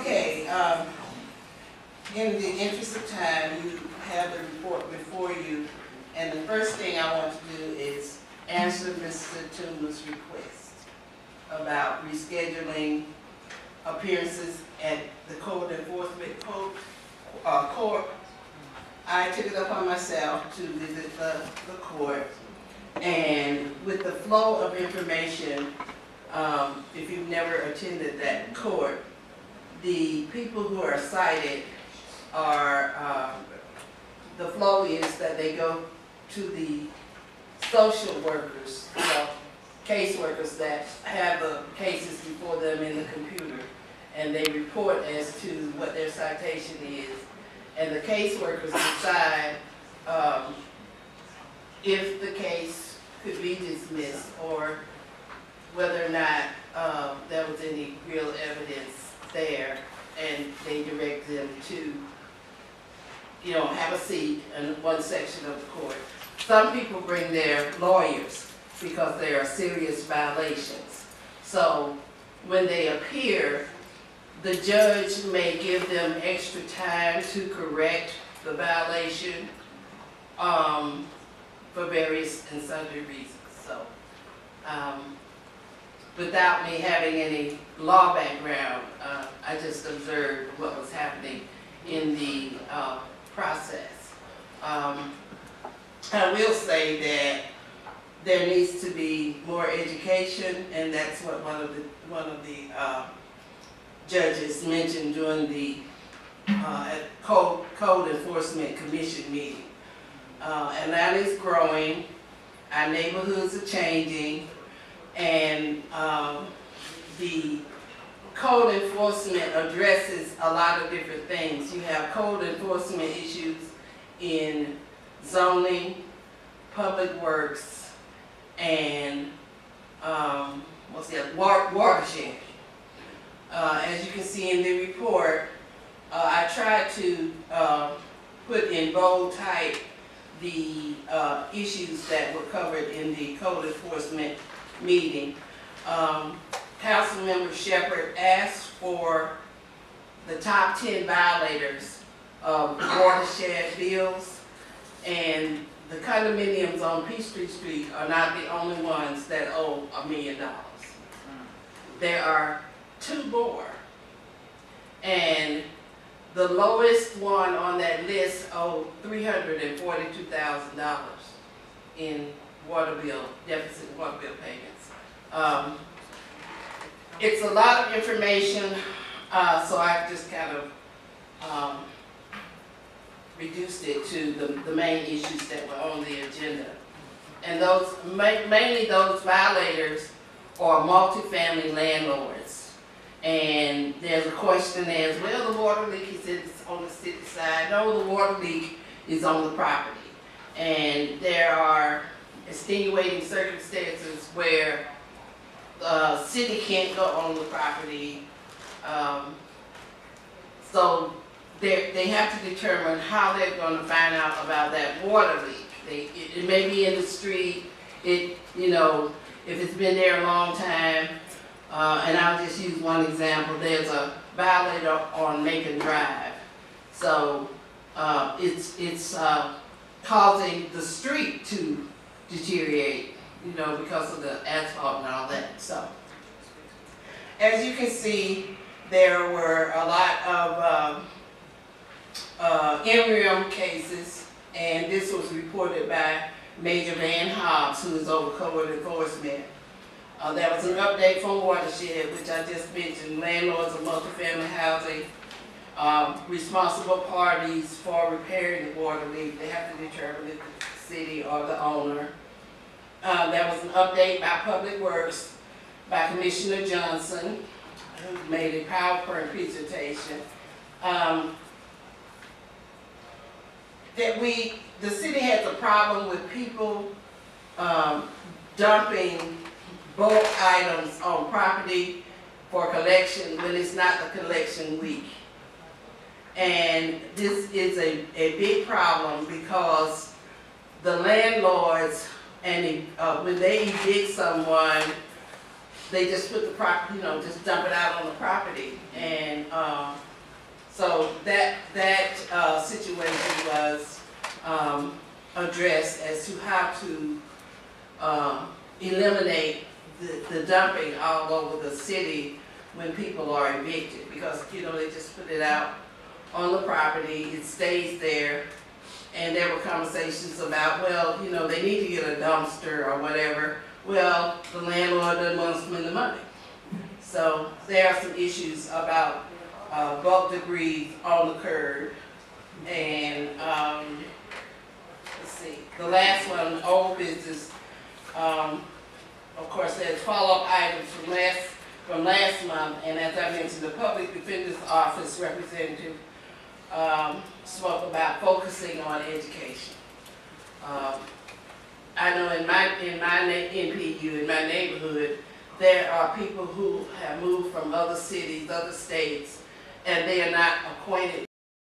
Okay, In the interest of time, you have the report before you, and the first thing I want to do is answer Mr. Toomer's request about rescheduling appearances at the code enforcement court. I took it upon myself to visit the court, and with the flow of information, if you've never attended that court, the people who are cited are, the flow is that they go to the social workers, case workers that have the cases before them in the computer, and they report as to what their citation is. And the case workers decide if the case could be dismissed or whether or not there was any real evidence there, and they direct them to, have a seat in one section of the court. Some people bring their lawyers because there are serious violations. So when they appear, the judge may give them extra time to correct the violation for various and sundry reasons. So without me having any law background, I just observed what was happening in the process. I will say that there needs to be more education, and that's what one of the judges mentioned during the Code Enforcement Commission meeting. Atlanta is growing, our neighborhoods are changing, and the code enforcement addresses a lot of different things. You have code enforcement issues in zoning, public works, and watershed. As you can see in the report, I tried to put in bold type the issues that were covered in the code enforcement meeting. Councilmember Shepherd asked for the top 10 violators of watershed bills, and the condominiums on Peachtree Street are not the only ones that owe $1 million. There are 2 more, and the lowest one on that list owed $342,000 in deficit water bill payments. It's a lot of information, so I've just kind of reduced it to the main issues that were on the agenda. And those, mainly those violators are multifamily landlords. And there's a question as well, the water leak is on the city side. No, the water leak is on the property. And there are extenuating circumstances where the city can't go on the property. So they have to determine how they're going to find out about that water leak. It may be in the street, if it's been there a long time, and I'll just use one example. There's a violator on Macon Drive. So it's causing the street to deteriorate, because of the asphalt and all that. So as you can see, there were a lot of interim cases, and this was reported by Major Van Hobbs, who is over code enforcement. There was an update from Watershed, which I just mentioned. Landlords of multifamily housing, responsible parties for repairing the water leak. They have to determine if the city or the owner. There was an update by Public Works by Commissioner Johnson, who made a PowerPoint presentation. The city has a problem with people dumping bulk items on property for collection when it's not the collection week. And this is a big problem because the landlords, and when they evict someone, they just put the property, just dump it out on the property. And So that situation was addressed as to how to eliminate the dumping all over the city when people are evicted, because, you know, they just put it out on the property, it stays there, and there were conversations about, well, you know, they need to get a dumpster or whatever. Well, the landlord doesn't want to spend the money. So there are some issues about bulk debris on the curb, and let's see, the last one, old business. Of course, there's follow-up items from last month, and as I mentioned, the Public Defender's Office representative spoke about focusing on education. I know in my NPU, in my neighborhood, there are people who have moved from other cities, other states, and they are not acquainted